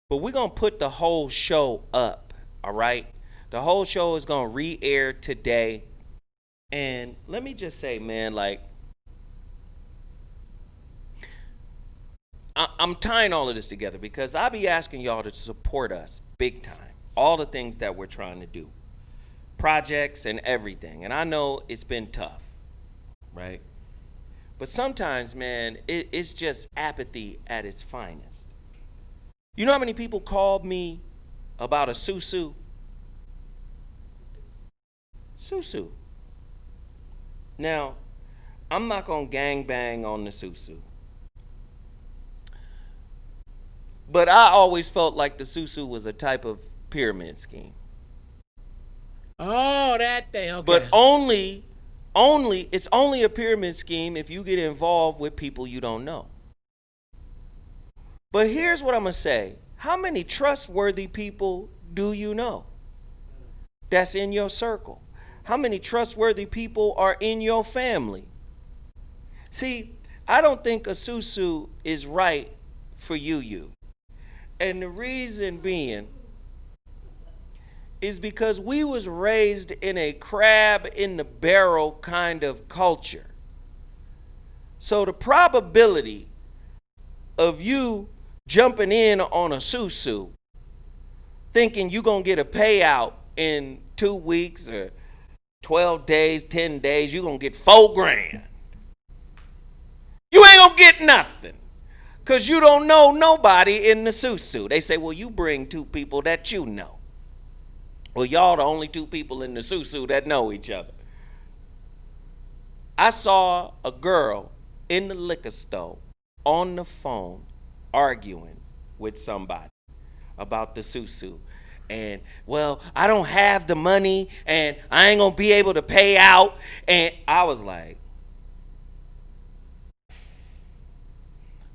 But we're going to put the whole show up, all right? The whole show is going to re-air today. And let me just say, man, like, I'm tying all of this together because I be asking y'all to support us big time. All the things that we're trying to do. Projects and everything. And I know it's been tough, right? But sometimes, man, it's just apathy at its finest. You know how many people called me about a susu? Susu. Now, I'm not going to gangbang on the susu. But I always felt like the susu was a type of pyramid scheme. Oh, that thing. Okay. But it's only a pyramid scheme if you get involved with people you don't know. But here's what I'm going to say. How many trustworthy people do you know that's in your circle? How many trustworthy people are in your family? See, I don't think a susu is right for you. And the reason being is because we was raised in a crab in the barrel kind of culture. So the probability of you jumping in on a susu thinking you're going to get a payout in 2 weeks or 12 days, 10 days, you're going to get $4,000. You ain't going to get nothing because you don't know nobody in the susu. They say, well, you bring 2 people that you know. Well, y'all the only 2 people in the susu that know each other. I saw a girl in the liquor store on the phone arguing with somebody about the susu. And, well, I don't have the money and I ain't going to be able to pay out. And I was like,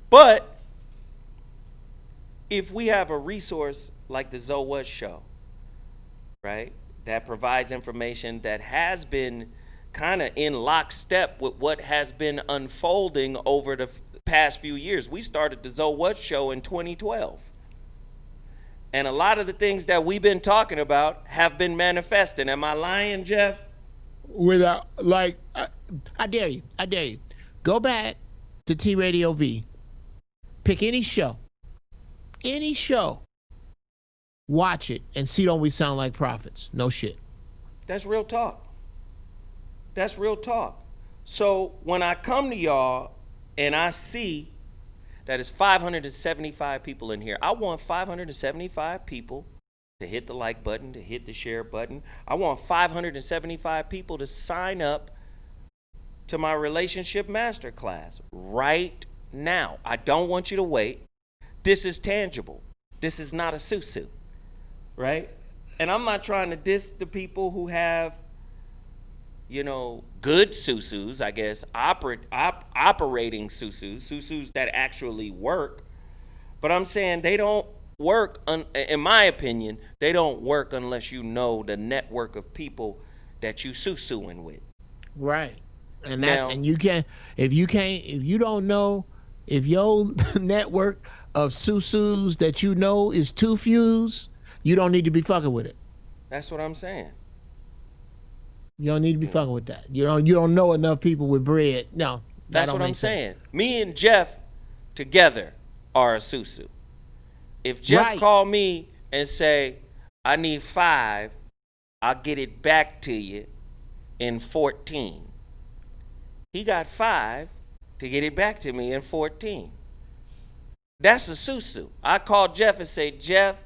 but if we have a resource like the Zoe Was Show, right, that provides information that has been kind of in lockstep with what has been unfolding over the past few years. We started the Zoe Was Show in 2012. And a lot of the things that we've been talking about have been manifesting. Am I lying, Geoff? Without, like, I dare you. I dare you. Go back to T Radio V. Pick any show. Any show. Watch it and see, don't we sound like prophets? No shit. That's real talk. That's real talk. So when I come to y'all and I see that it's 575 people in here, I want 575 people to hit the like button, to hit the share button. I want 575 people to sign up to my relationship masterclass right now. I don't want you to wait. This is tangible. This is not a susu, right? And I'm not trying to diss the people who have, you know, good susus, I guess, operating susus that actually work. But I'm saying they don't work, in my opinion, they don't work unless you know the network of people that you susuing with. Right. And that's, now, and you can't, if you don't know, if your network of susus that you know is too few, you don't need to be fucking with it. That's what I'm saying. You don't need to be fucking with that. You don't know enough people with bread. No, that's what I'm saying. Me and Geoff together are a susu. If Geoff called me and say, I need 5, I'll get it back to you in 14. He got 5 to get it back to me in 14. That's a susu. I call Geoff and say, Geoff,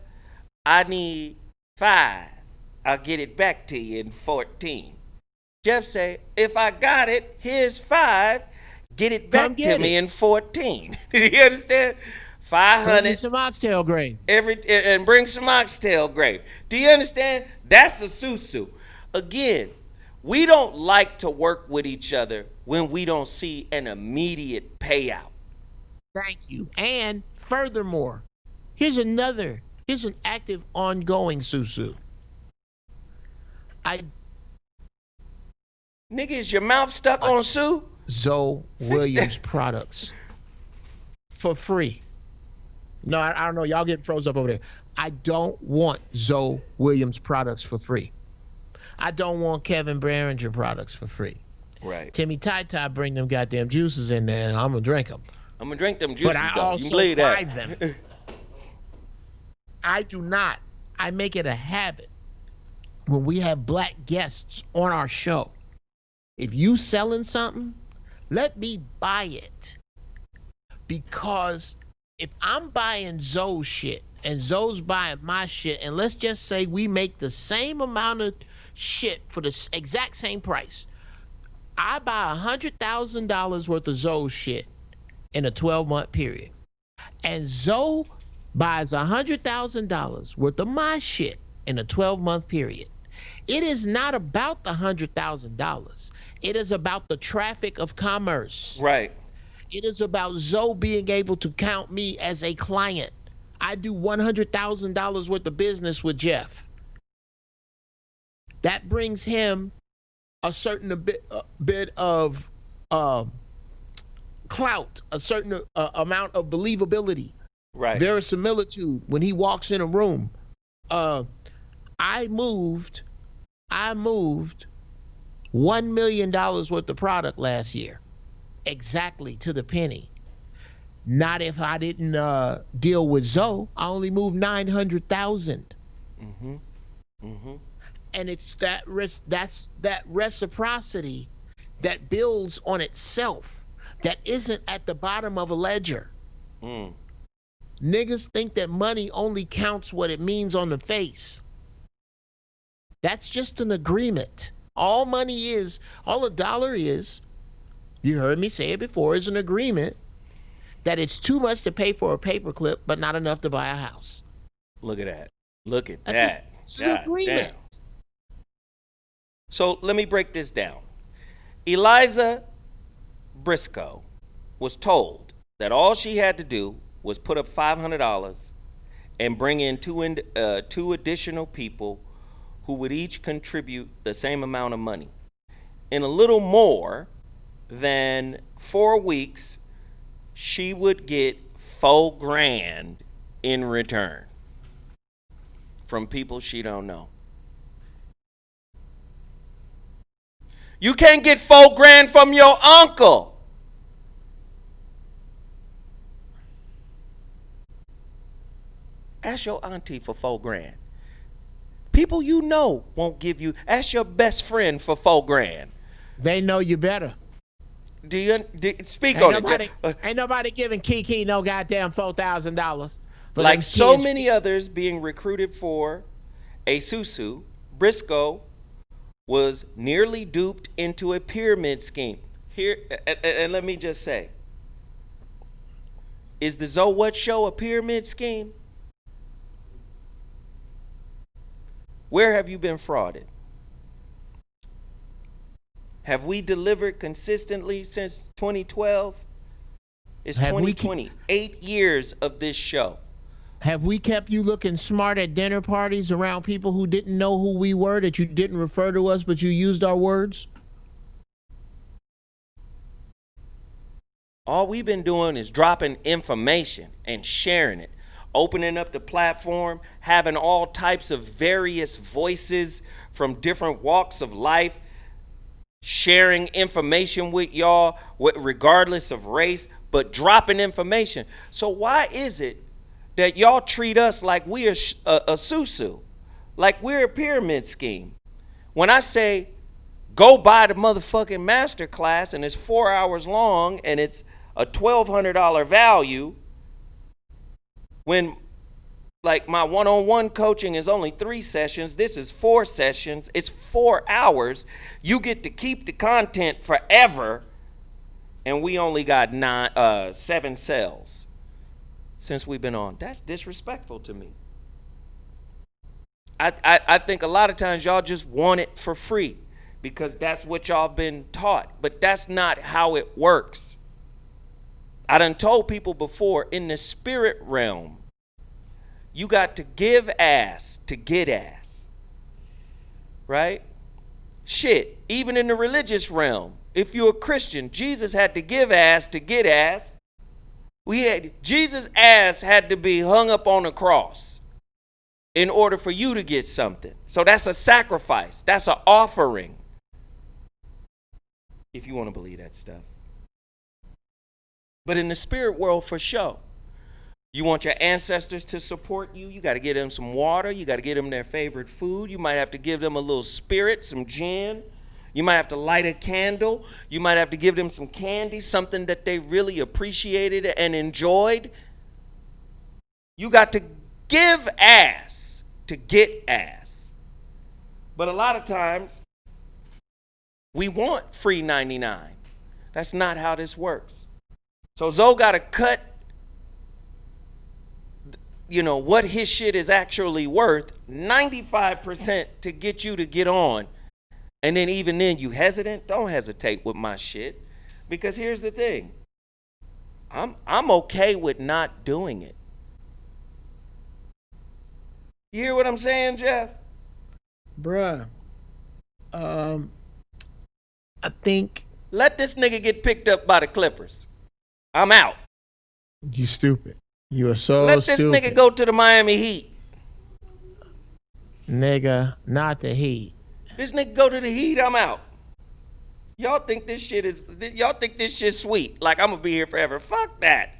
I need 5. I'll get it back to you in 14. Geoff say, if I got it, here's 5. Get it back to me in 14. You understand? 500. Bring some oxtail gravy. And bring some oxtail gravy. Do you understand? That's a susu. Again, we don't like to work with each other when we don't see an immediate payout. Thank you. And furthermore, here's an active, ongoing susu. Nigga, is your mouth stuck on Sue? Zoe Williams products for free. No, I don't know. Y'all getting froze up over there. I don't want Zoe Williams products for free. I don't want Kevin Behringer products for free. Right. Timmy Ty bring them goddamn juices in there, and I'm gonna drink them. I'm gonna drink them juices. But I though. also buy them. I do not. I make it a habit when we have black guests on our show. If you selling something, let me buy it. Because if I'm buying Zoe's shit and Zoe's buying my shit, and let's just say we make the same amount of shit for the exact same price, I buy $100,000 worth of Zoe's shit in a 12-month period, and Zoe buys $100,000 worth of my shit in a 12-month period. It is not about the $100,000. It is about the traffic of commerce. Right. It is about Zoe being able to count me as a client. I do $100,000 worth of business with Geoff. That brings him a certain bit of clout, a certain amount of believability, right? Verisimilitude when he walks in a room. I moved $1 million worth of product last year, exactly to the penny. Not if I didn't deal with Zoe. I only moved 900,000. Mm-hmm. Mm-hmm. And it's that's that reciprocity that builds on itself, that isn't at the bottom of a ledger. Mm. Niggas think that money only counts what it means on the face. That's just an agreement. All money is, all a dollar is, you heard me say it before, is an agreement that it's too much to pay for a paperclip, but not enough to buy a house. Look at that. Look at That's that. it's an agreement. Damn. So let me break this down. Eliza Briscoe was told that all she had to do was put up $500 and bring in two additional people who would each contribute the same amount of money. In a little more than 4 weeks, she would get $4,000 in return from people she don't know. You can't get $4,000 from your uncle. Ask your auntie for $4,000. People you know won't give you. Ask your best friend for $4,000. They know you better. Speak on it? Ain't nobody giving Kiki no goddamn $4,000. Like so many others being recruited for a susu, Briscoe was nearly duped into a pyramid scheme. Here, and let me just say, is the Zoe What Show a pyramid scheme? Where have you been frauded? Have we delivered consistently since 2012? It's 2020. 8 years of this show. Have we kept you looking smart at dinner parties around people who didn't know who we were, that you didn't refer to us, but you used our words? All we've been doing is dropping information and sharing it, opening up the platform, having all types of various voices from different walks of life, sharing information with y'all, regardless of race, but dropping information. So why is it that y'all treat us like we're a susu, like we're a pyramid scheme? When I say go buy the motherfucking masterclass and it's 4 hours long and it's a $1,200 value, when like my one-on-one coaching is only 3 sessions, this is 4 sessions, it's 4 hours, you get to keep the content forever, and we only got 7 sales since we've been on. That's disrespectful to me. I think a lot of times y'all just want it for free because that's what y'all been taught, but that's not how it works. I done told people before, in the spirit realm, you got to give ass to get ass, right? Shit, even in the religious realm, if you're a Christian, Jesus had to give ass to get ass. Jesus' ass had to be hung up on a cross in order for you to get something. So that's a sacrifice. That's an offering. If you want to believe that stuff. But in the spirit world, for sure, you want your ancestors to support you. You got to give them some water. You got to give them their favorite food. You might have to give them a little spirit, some gin. You might have to light a candle. You might have to give them some candy, something that they really appreciated and enjoyed. You got to give ass to get ass. But a lot of times, we want free 99. That's not how this works. So Zoe got to cut, what his shit is actually worth, 95% to get you to get on. And then even then you hesitant, don't hesitate with my shit. Because here's the thing. I'm okay with not doing it. You hear what I'm saying, Geoff? Bruh. I think. Let this nigga get picked up by the Clippers. I'm out. You stupid. You are so Let this stupid. nigga go to the Miami Heat. Nigga, not the heat. This nigga go to the heat, I'm out. Y'all think this shit sweet. Like I'm gonna be here forever. Fuck that.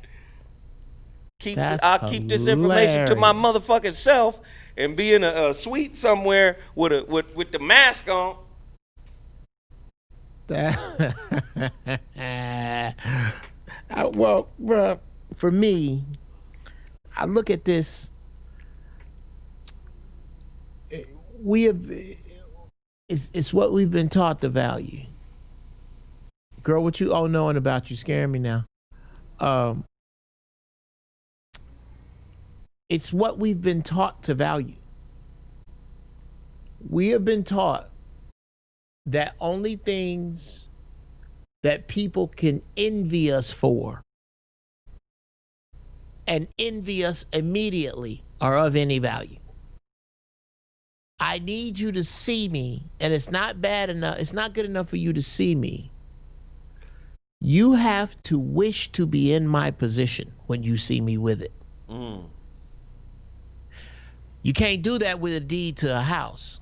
That's I'll keep this information to my hilarious. motherfucking self and be in a suite somewhere with the mask on. That, well, bruh, for me, I look at this. We have. It's what we've been taught to value. Girl, what you all knowing about you scaring me now. Um, it's what we've been taught to value. We have been taught that only things that people can envy us for and envy us immediately are of any value. I need you to see me, and it's not bad enough, it's not good enough for you to see me. You have to wish to be in my position when you see me with it. Mm. You can't do that with a deed to a house.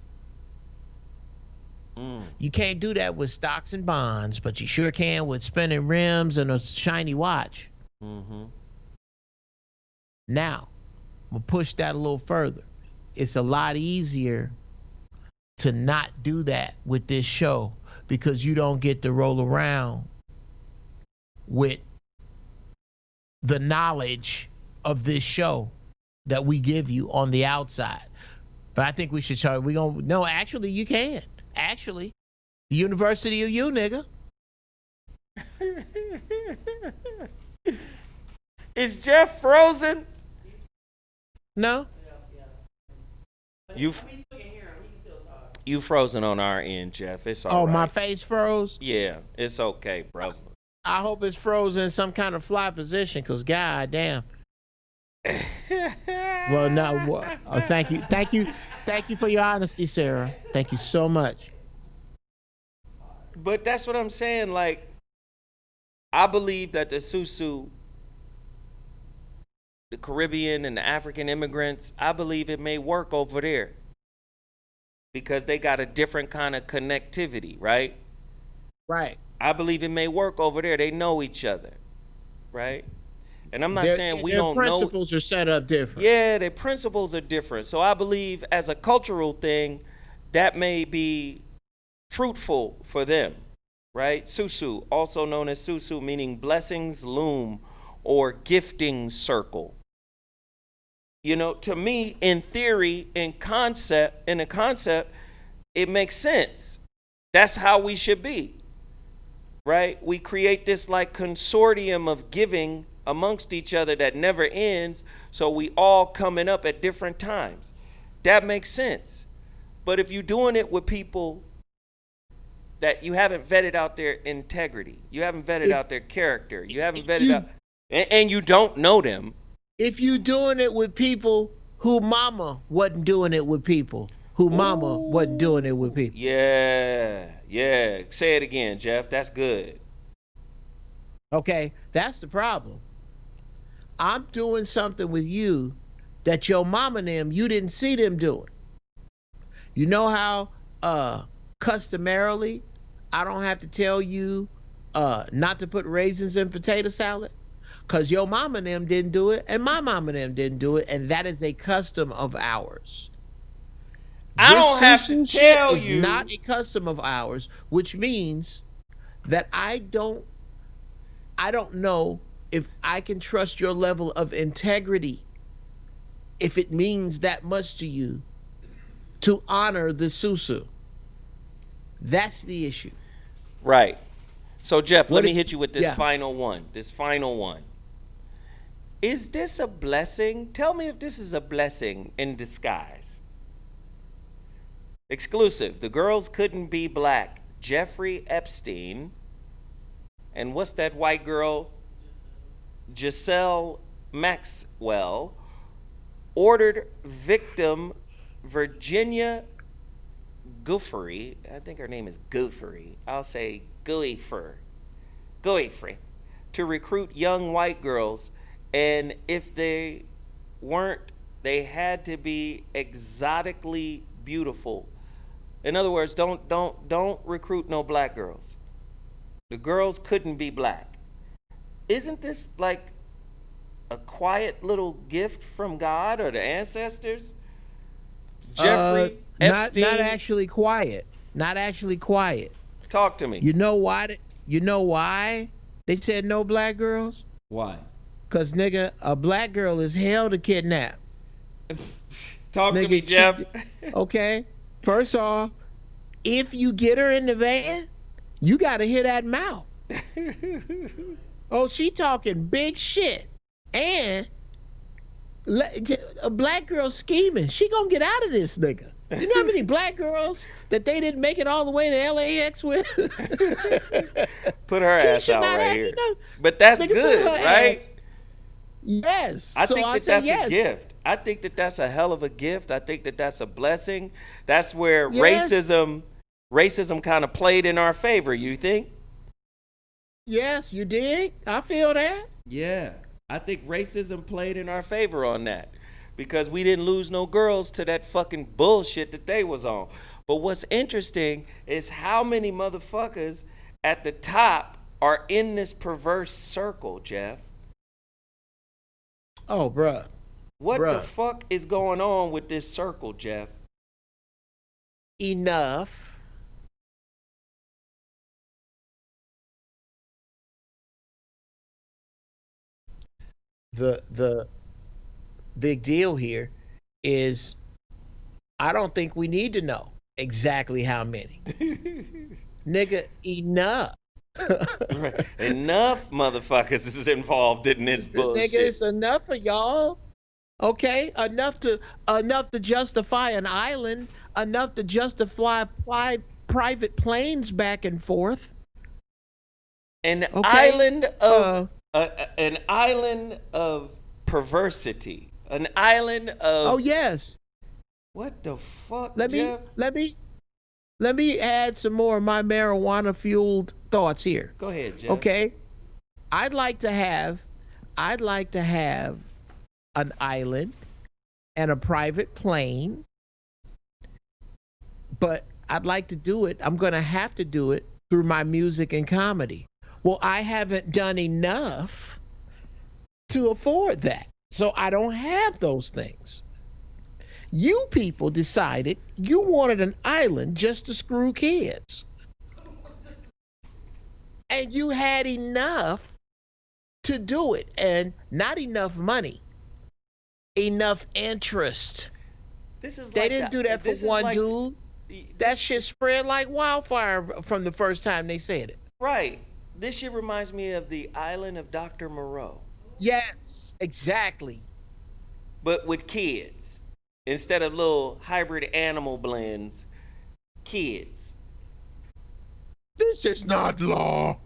Mm. You can't do that with stocks and bonds, but you sure can with spinning rims and a shiny watch. Mm-hmm. Now, I'm going to push that a little further. It's a lot easier to not do that with this show because you don't get to roll around with the knowledge of this show that we give you on the outside. But I think we should try. No, actually, you can. Actually, the University of U, nigga. Is Geoff frozen? No. You you frozen on our end, Geoff. It's all Oh, right. my face froze. Yeah, it's okay, brother. I hope it's frozen in some kind of fly position, cause god damn. Well, no. Thank you for your honesty, Sarah. Thank you so much. But that's what I'm saying. Like, I believe that the Susu, the Caribbean and the African immigrants, I believe it may work over there because they got a different kind of connectivity, right? Right. I believe it may work over there. They know each other, right? And I'm not saying we Their don't know. principles are set up different. Yeah, their principles are different. So I believe as a cultural thing, that may be fruitful for them, right? Susu, also known as Susu, meaning blessings loom or gifting circle. You know, to me, in theory, in a concept, it makes sense. That's how we should be, right? We create this like consortium of giving amongst each other that never ends, so we all coming up at different times. That makes sense. But if you're doing it with people that you haven't vetted out their integrity, you haven't vetted out their character, you haven't vetted out, and you don't know them. If you doing it with people who mama wasn't doing it with people, who mama wasn't doing it with people. Yeah, yeah. Say it again, Geoff. That's good. Okay, that's the problem. I'm doing something with you that your mama and them, you didn't see them doing. You know how customarily I don't have to tell you not to put raisins in potato salad? Because your mama and them didn't do it, and my mama and them didn't do it, and that is a custom of ours. I This don't have to sushi shit tell is you. not a custom of ours, which means that I don't know if I can trust your level of integrity if it means that much to you to honor the susu. That's the issue. Right. So, Geoff, let What me is hit you with this yeah. final one. This final one. Is this a blessing? Tell me if this is a blessing in disguise. Exclusive. The girls couldn't be black. Jeffrey Epstein. And what's that white girl? Giselle Maxwell. Ordered victim Virginia Goofery. I think her name is Goofery. I'll say Gooeyfer. Gooeyfrey. To recruit young white girls. And if they weren't, they had to be exotically beautiful. In other words, don't recruit no black girls. The girls couldn't be black. Isn't this like a quiet little gift from God or the ancestors? Jeffrey Not Epstein, actually quiet. Not actually quiet. talk to me. You know why? You know why they said no black girls? Why? Cause nigga, a black girl is hell to kidnap. Talk to Nigga, me, Jeff. okay. First off, if you get her in the van, you gotta hear that mouth. Oh, she talking big shit, and a black girl scheming. She gonna get out of this nigga. You know how many black girls that they didn't make it all the way to LAX with? Put her ass Keisha out not right had, here. you know, But that's nigga, put good, her right? ass. Yes. I So think I that say that's yes. a gift. I think that that's a hell of a gift. I think that that's a blessing. That's where Yes. racism kind of played in our favor. You think? Yes, you did. I feel that. Yeah, I think racism played in our favor on that because we didn't lose no girls to that fucking bullshit that they was on. But what's interesting is how many motherfuckers at the top are in this perverse circle, Jeff. Oh, bruh. What the Bruh. fuck is going on with this circle, Jeff? Enough. The big deal here is I don't think we need to know exactly how many. Nigga, enough. Right. Enough motherfuckers is involved in this Nigga, bullshit. it's enough of y'all. Okay, enough to justify an island, enough to justify private planes back and forth. An Okay. island of an island of perversity. An island of Oh yes. what the fuck, Let me Jeff? let me add some more of my marijuana fueled thoughts here. Go ahead, Jeff. Okay. I'd like to have an island and a private plane, but I'd like to do it. I'm going to have to do it through my music and comedy. Well, I haven't done enough to afford that. So I don't have those things. You people decided you wanted an island just to screw kids. And you had enough to do it, and not enough money, enough interest. This is They like didn't do that for one dude. That shit spread like wildfire from the first time they said it. right. This shit reminds me of the island of Dr. Moreau, Yes, exactly. but with kids. Instead of little hybrid animal blends, kids. This is not law.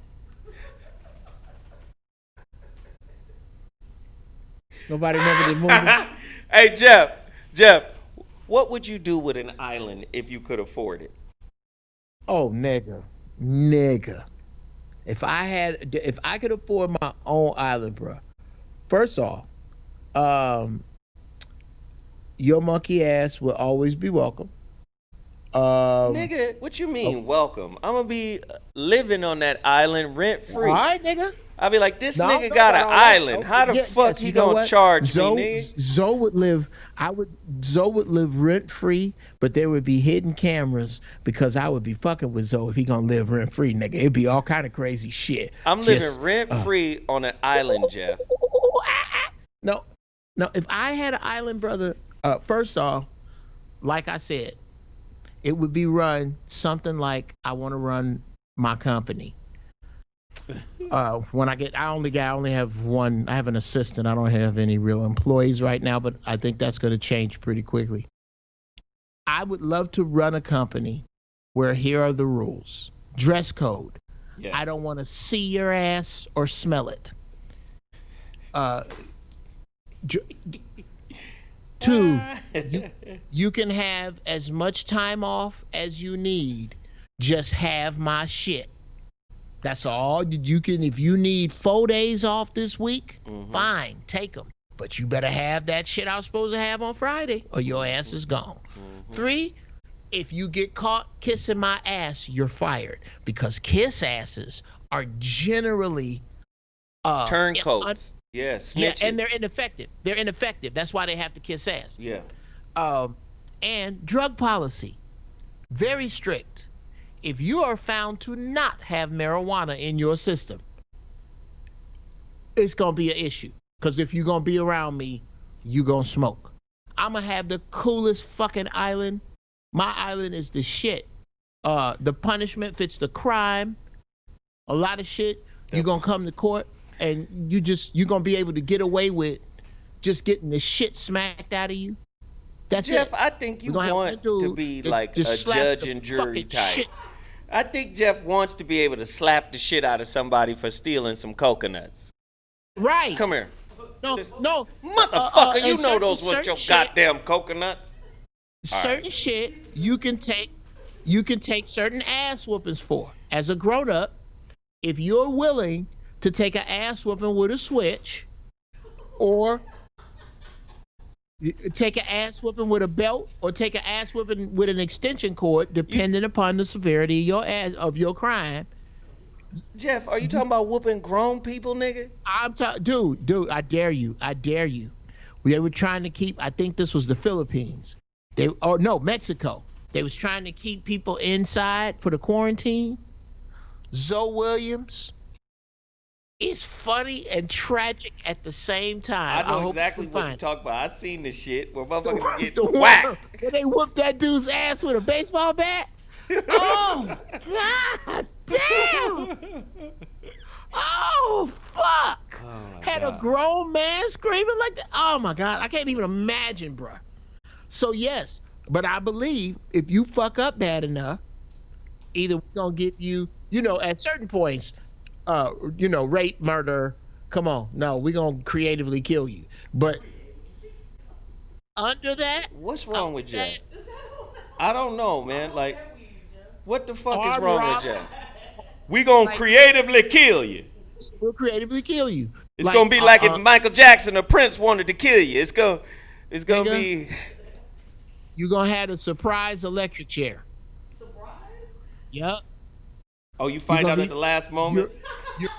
Nobody remember the movie? Hey, Jeff, what would you do with an island if you could afford it? Oh, nigga. If I could afford my own island, bro. First off, your monkey ass will always be welcome. Nigga, what you mean, welcome? I'm gonna be living on that island rent All free. right, nigga. I'll be like, this No, nigga no, got but an all that- island. How the yes, fuck yes, he you know gonna what? charge Zoe, me, nigga? Zoe would live rent free, but there would be hidden cameras because I would be fucking with Zoe if he gonna live rent free, nigga. It'd be all kind of crazy shit. I'm living rent free on an island, Jeff. No, no. If I had an island, brother, first off, like I said, it would be run something like I want to run my company. When I only have one. I have an assistant. I don't have any real employees right now, but I think that's going to change pretty quickly. I would love to run a company where here are the rules. Dress code. Yes. I don't want to see your ass or smell it. Two, you can have as much time off as you need. Just have my shit. That's all you can. If you need 4 days off this week, fine, take them. But you better have that shit I was supposed to have on Friday, or your ass is gone. 3, If you get caught kissing my ass, you're fired because kiss asses are generally Turncoats. Yeah, yeah, and they're snitches. ineffective. They're ineffective. That's why they have to kiss ass. Yeah. Um, and drug policy, very strict. If you are found to not have marijuana in your system, it's gonna be an issue. Cause if you're gonna be around me, you gonna smoke. I'm gonna have the coolest fucking island. My island is the shit. The punishment fits the crime. A lot of shit. You're gonna come to court and you're gonna be able to get away with just getting the shit smacked out of you. That's Jeff, it. I think you We're gonna have one want to dude be that like a just slaps judge the and jury fucking type. shit. I think Jeff wants to be able to slap the shit out of somebody for stealing some coconuts. Right. Come here. No, Just- no. Motherfucker, you and know those were certain your shit, goddamn coconuts. All certain right. shit you can take certain ass whoopings for. As a grown up, if you're willing to take an ass whooping with a switch, or take an ass whooping with a belt, or take an ass whooping with an extension cord, You, depending upon the severity of your crime. Jeff, are you talking about whooping grown people, nigga? Dude, I dare you. We were trying to keep. I think this was the Philippines. No, Mexico. They was trying to keep people inside for the quarantine. Zoe Williams is funny and tragic at the same time. I know hope exactly you can what you're find talking about. I seen the shit where the, motherfuckers the get one whacked. where they whooped that dude's ass with a baseball bat. Oh God damn! Oh fuck! Oh my Had a God. grown man screaming like that. Oh my God, I can't even imagine, bruh. So yes, but I believe if you fuck up bad enough, either we're gonna give you, at certain points, rape, murder. Come on, no, we're gonna creatively kill you. But under that, What's wrong under with that, Jeff? I don't know, man. Like, what the fuck is armed wrong with robbery, Jeff? We gonna like creatively kill you. we'll creatively kill you. It's Like gonna be like if Michael Jackson or Prince wanted to kill you. It's gonna nigga, be. you're gonna have a surprise electric chair. Yep. Oh, you You're find gonna out at be the last you're moment. you're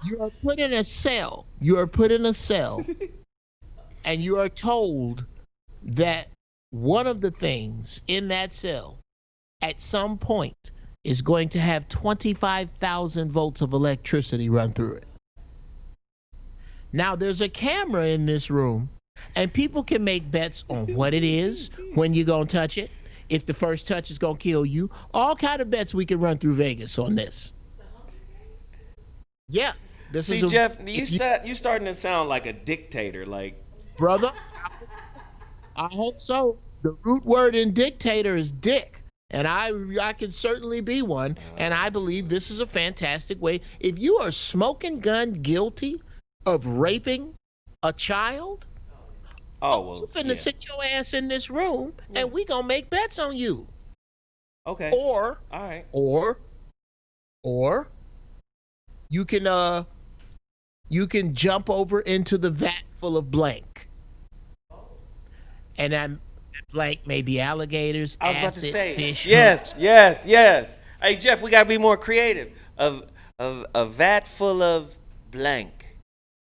you are put in a cell. You are put in a cell, and you are told that one of the things in that cell at some point is going to have 25,000 volts of electricity run through it. Now, there's a camera in this room, and people can make bets on what it is, when you're going to touch it, if the first touch is going to kill you. All kind of bets we can run through Vegas on this. Yeah, this See, is a Jeff, if you, you starting to sound like a dictator. Like, brother. I hope so. The root word in dictator is dick. And I can certainly be one. And I believe this is a fantastic way. If you are smoking gun guilty of raping a child, oh you well, finna yeah, sit your ass in this room yeah. and we gonna make bets on you. Okay, Or, all right. or, or you can jump over into the vat full of blank. And that blank may be alligators, I was about to acid, say fish, yes, hooks. yes, yes. Hey Jeff, we gotta be more creative. Of a vat full of blank.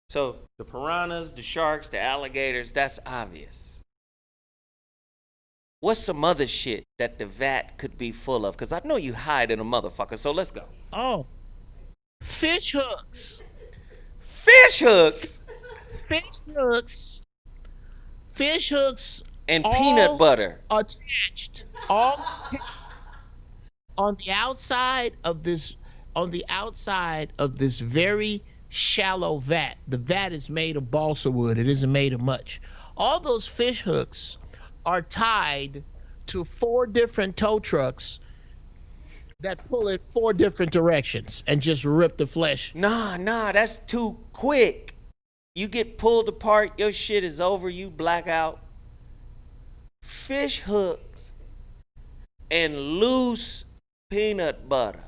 So the piranhas, the sharks, the alligators, that's obvious. What's some other shit that the vat could be full of? Cause I know you hide in a motherfucker. So let's go. Oh, fish hooks. Fish hooks Fish hooks. Fish hooks and peanut all butter. attached. All on the outside of this very shallow vat. The vat is made of balsa wood. It isn't made of much. All those fish hooks are tied to 4 different tow trucks that pull in 4 different directions and just rip the flesh. Nah, that's too quick. You get pulled apart, your shit is over, you black out. Fish hooks and loose peanut butter.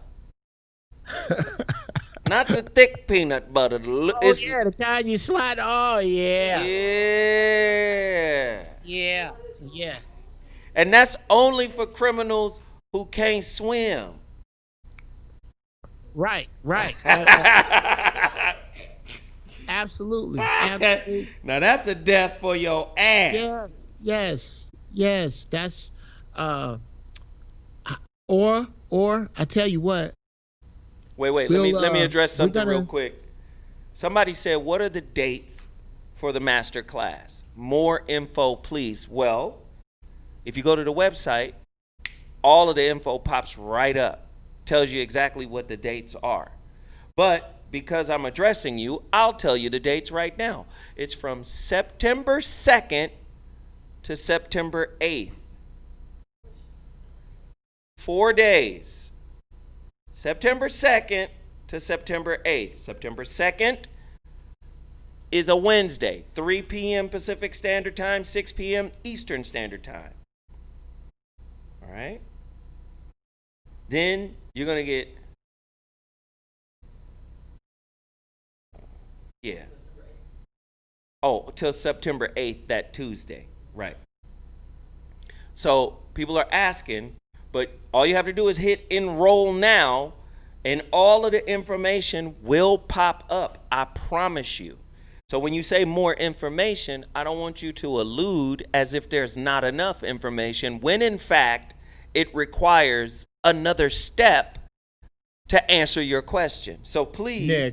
Not the thick peanut butter. Oh yeah, the kind you slide. Oh yeah, Yeah. yeah, yeah. And that's only for criminals who can't swim. Right, right. Absolutely, absolutely. Now that's a death for your ass. Yes, yes, yes. That's uh, or I tell you what, Wait. Let me we'll let me address we're something real gonna. quick. Somebody said, "What are the dates for the master class?" More info, please. Well, if you go to the website, all of the info pops right up. Tells you exactly what the dates are. But because I'm addressing you, I'll tell you the dates right now. It's from September 2nd to September 8th. 4 days. September 2nd to September 8th. September 2nd is a Wednesday, 3 p.m. Pacific Standard Time, 6 p.m. Eastern Standard Time. All right? Then you're going to get, yeah. Oh, till September 8th, that Tuesday. Right. So people are asking, but all you have to do is hit enroll now, and all of the information will pop up. I promise you. So when you say more information, I don't want you to allude as if there's not enough information, when in fact it requires another step to answer your question. So please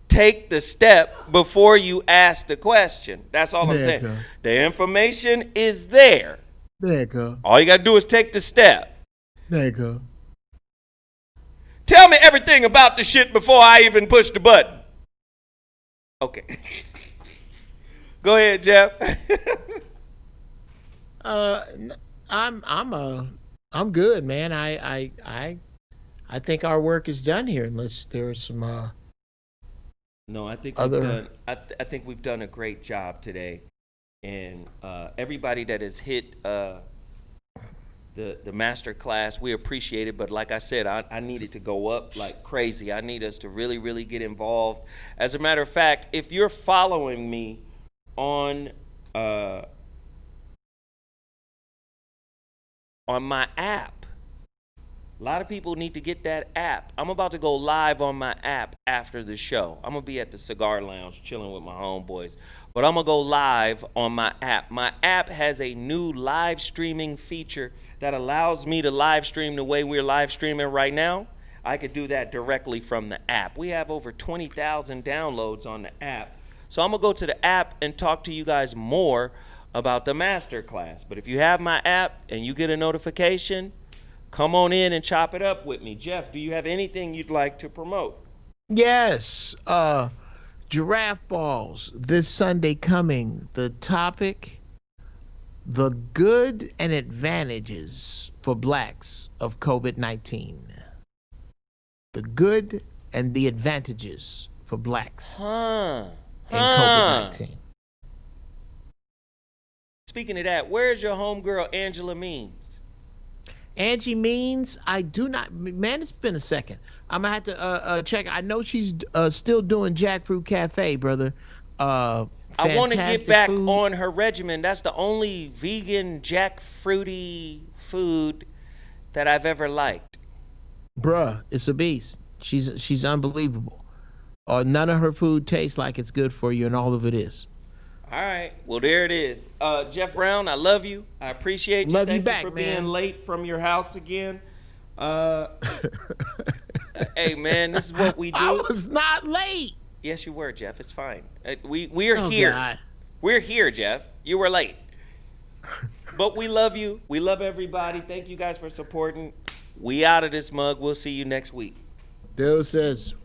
take the step before you ask the question. That's all I'm saying. The information is there. There you go. All you got to do is take the step. There you go. Tell me everything about the shit before I even push the button. Okay. Go ahead, Geoff. I'm good, man. I think our work is done here, unless there's some No, I think other. we've done. I think we've done a great job today, and everybody that has hit the master class, we appreciate it. But like I said, I need it to go up like crazy. I need us to really, really get involved. As a matter of fact, if you're following me on my app, a lot of people need to get that app. I'm about to go live on my app after the show. I'm going to be at the cigar lounge chilling with my homeboys. But I'm going to go live on my app. My app has a new live streaming feature that allows me to live stream the way we're live streaming right now. I could do that directly from the app. We have over 20,000 downloads on the app. So I'm going to go to the app and talk to you guys more about the master class. But if you have my app and you get a notification, come on in and chop it up with me. Geoff, do you have anything you'd like to promote? Yes. Giraffe balls this Sunday coming. The topic: the good and advantages for blacks of COVID-19. The good and the advantages for blacks in COVID-19. Speaking of that, where's your homegirl Angela Means? Angie Means, I do not. Man, it's been a second. I'm gonna have to check. I know she's still doing Jackfruit Cafe, brother. I want to get back food. on her regimen. That's the only vegan jackfruity food that I've ever liked. Bruh, it's a beast. She's unbelievable. None of her food tastes like it's good for you, and all of it is. All right. Well, there it is. Geoff Brown, I love you. I appreciate you. Love Thank you back, for man. being late from your house again. Hey, man, this is what we do. I was not late. Yes, you were, Geoff. It's fine. We're Oh, here. God. We're here, Geoff. You were late. But we love you. We love everybody. Thank you guys for supporting. We out of this mug. We'll see you next week. Dude says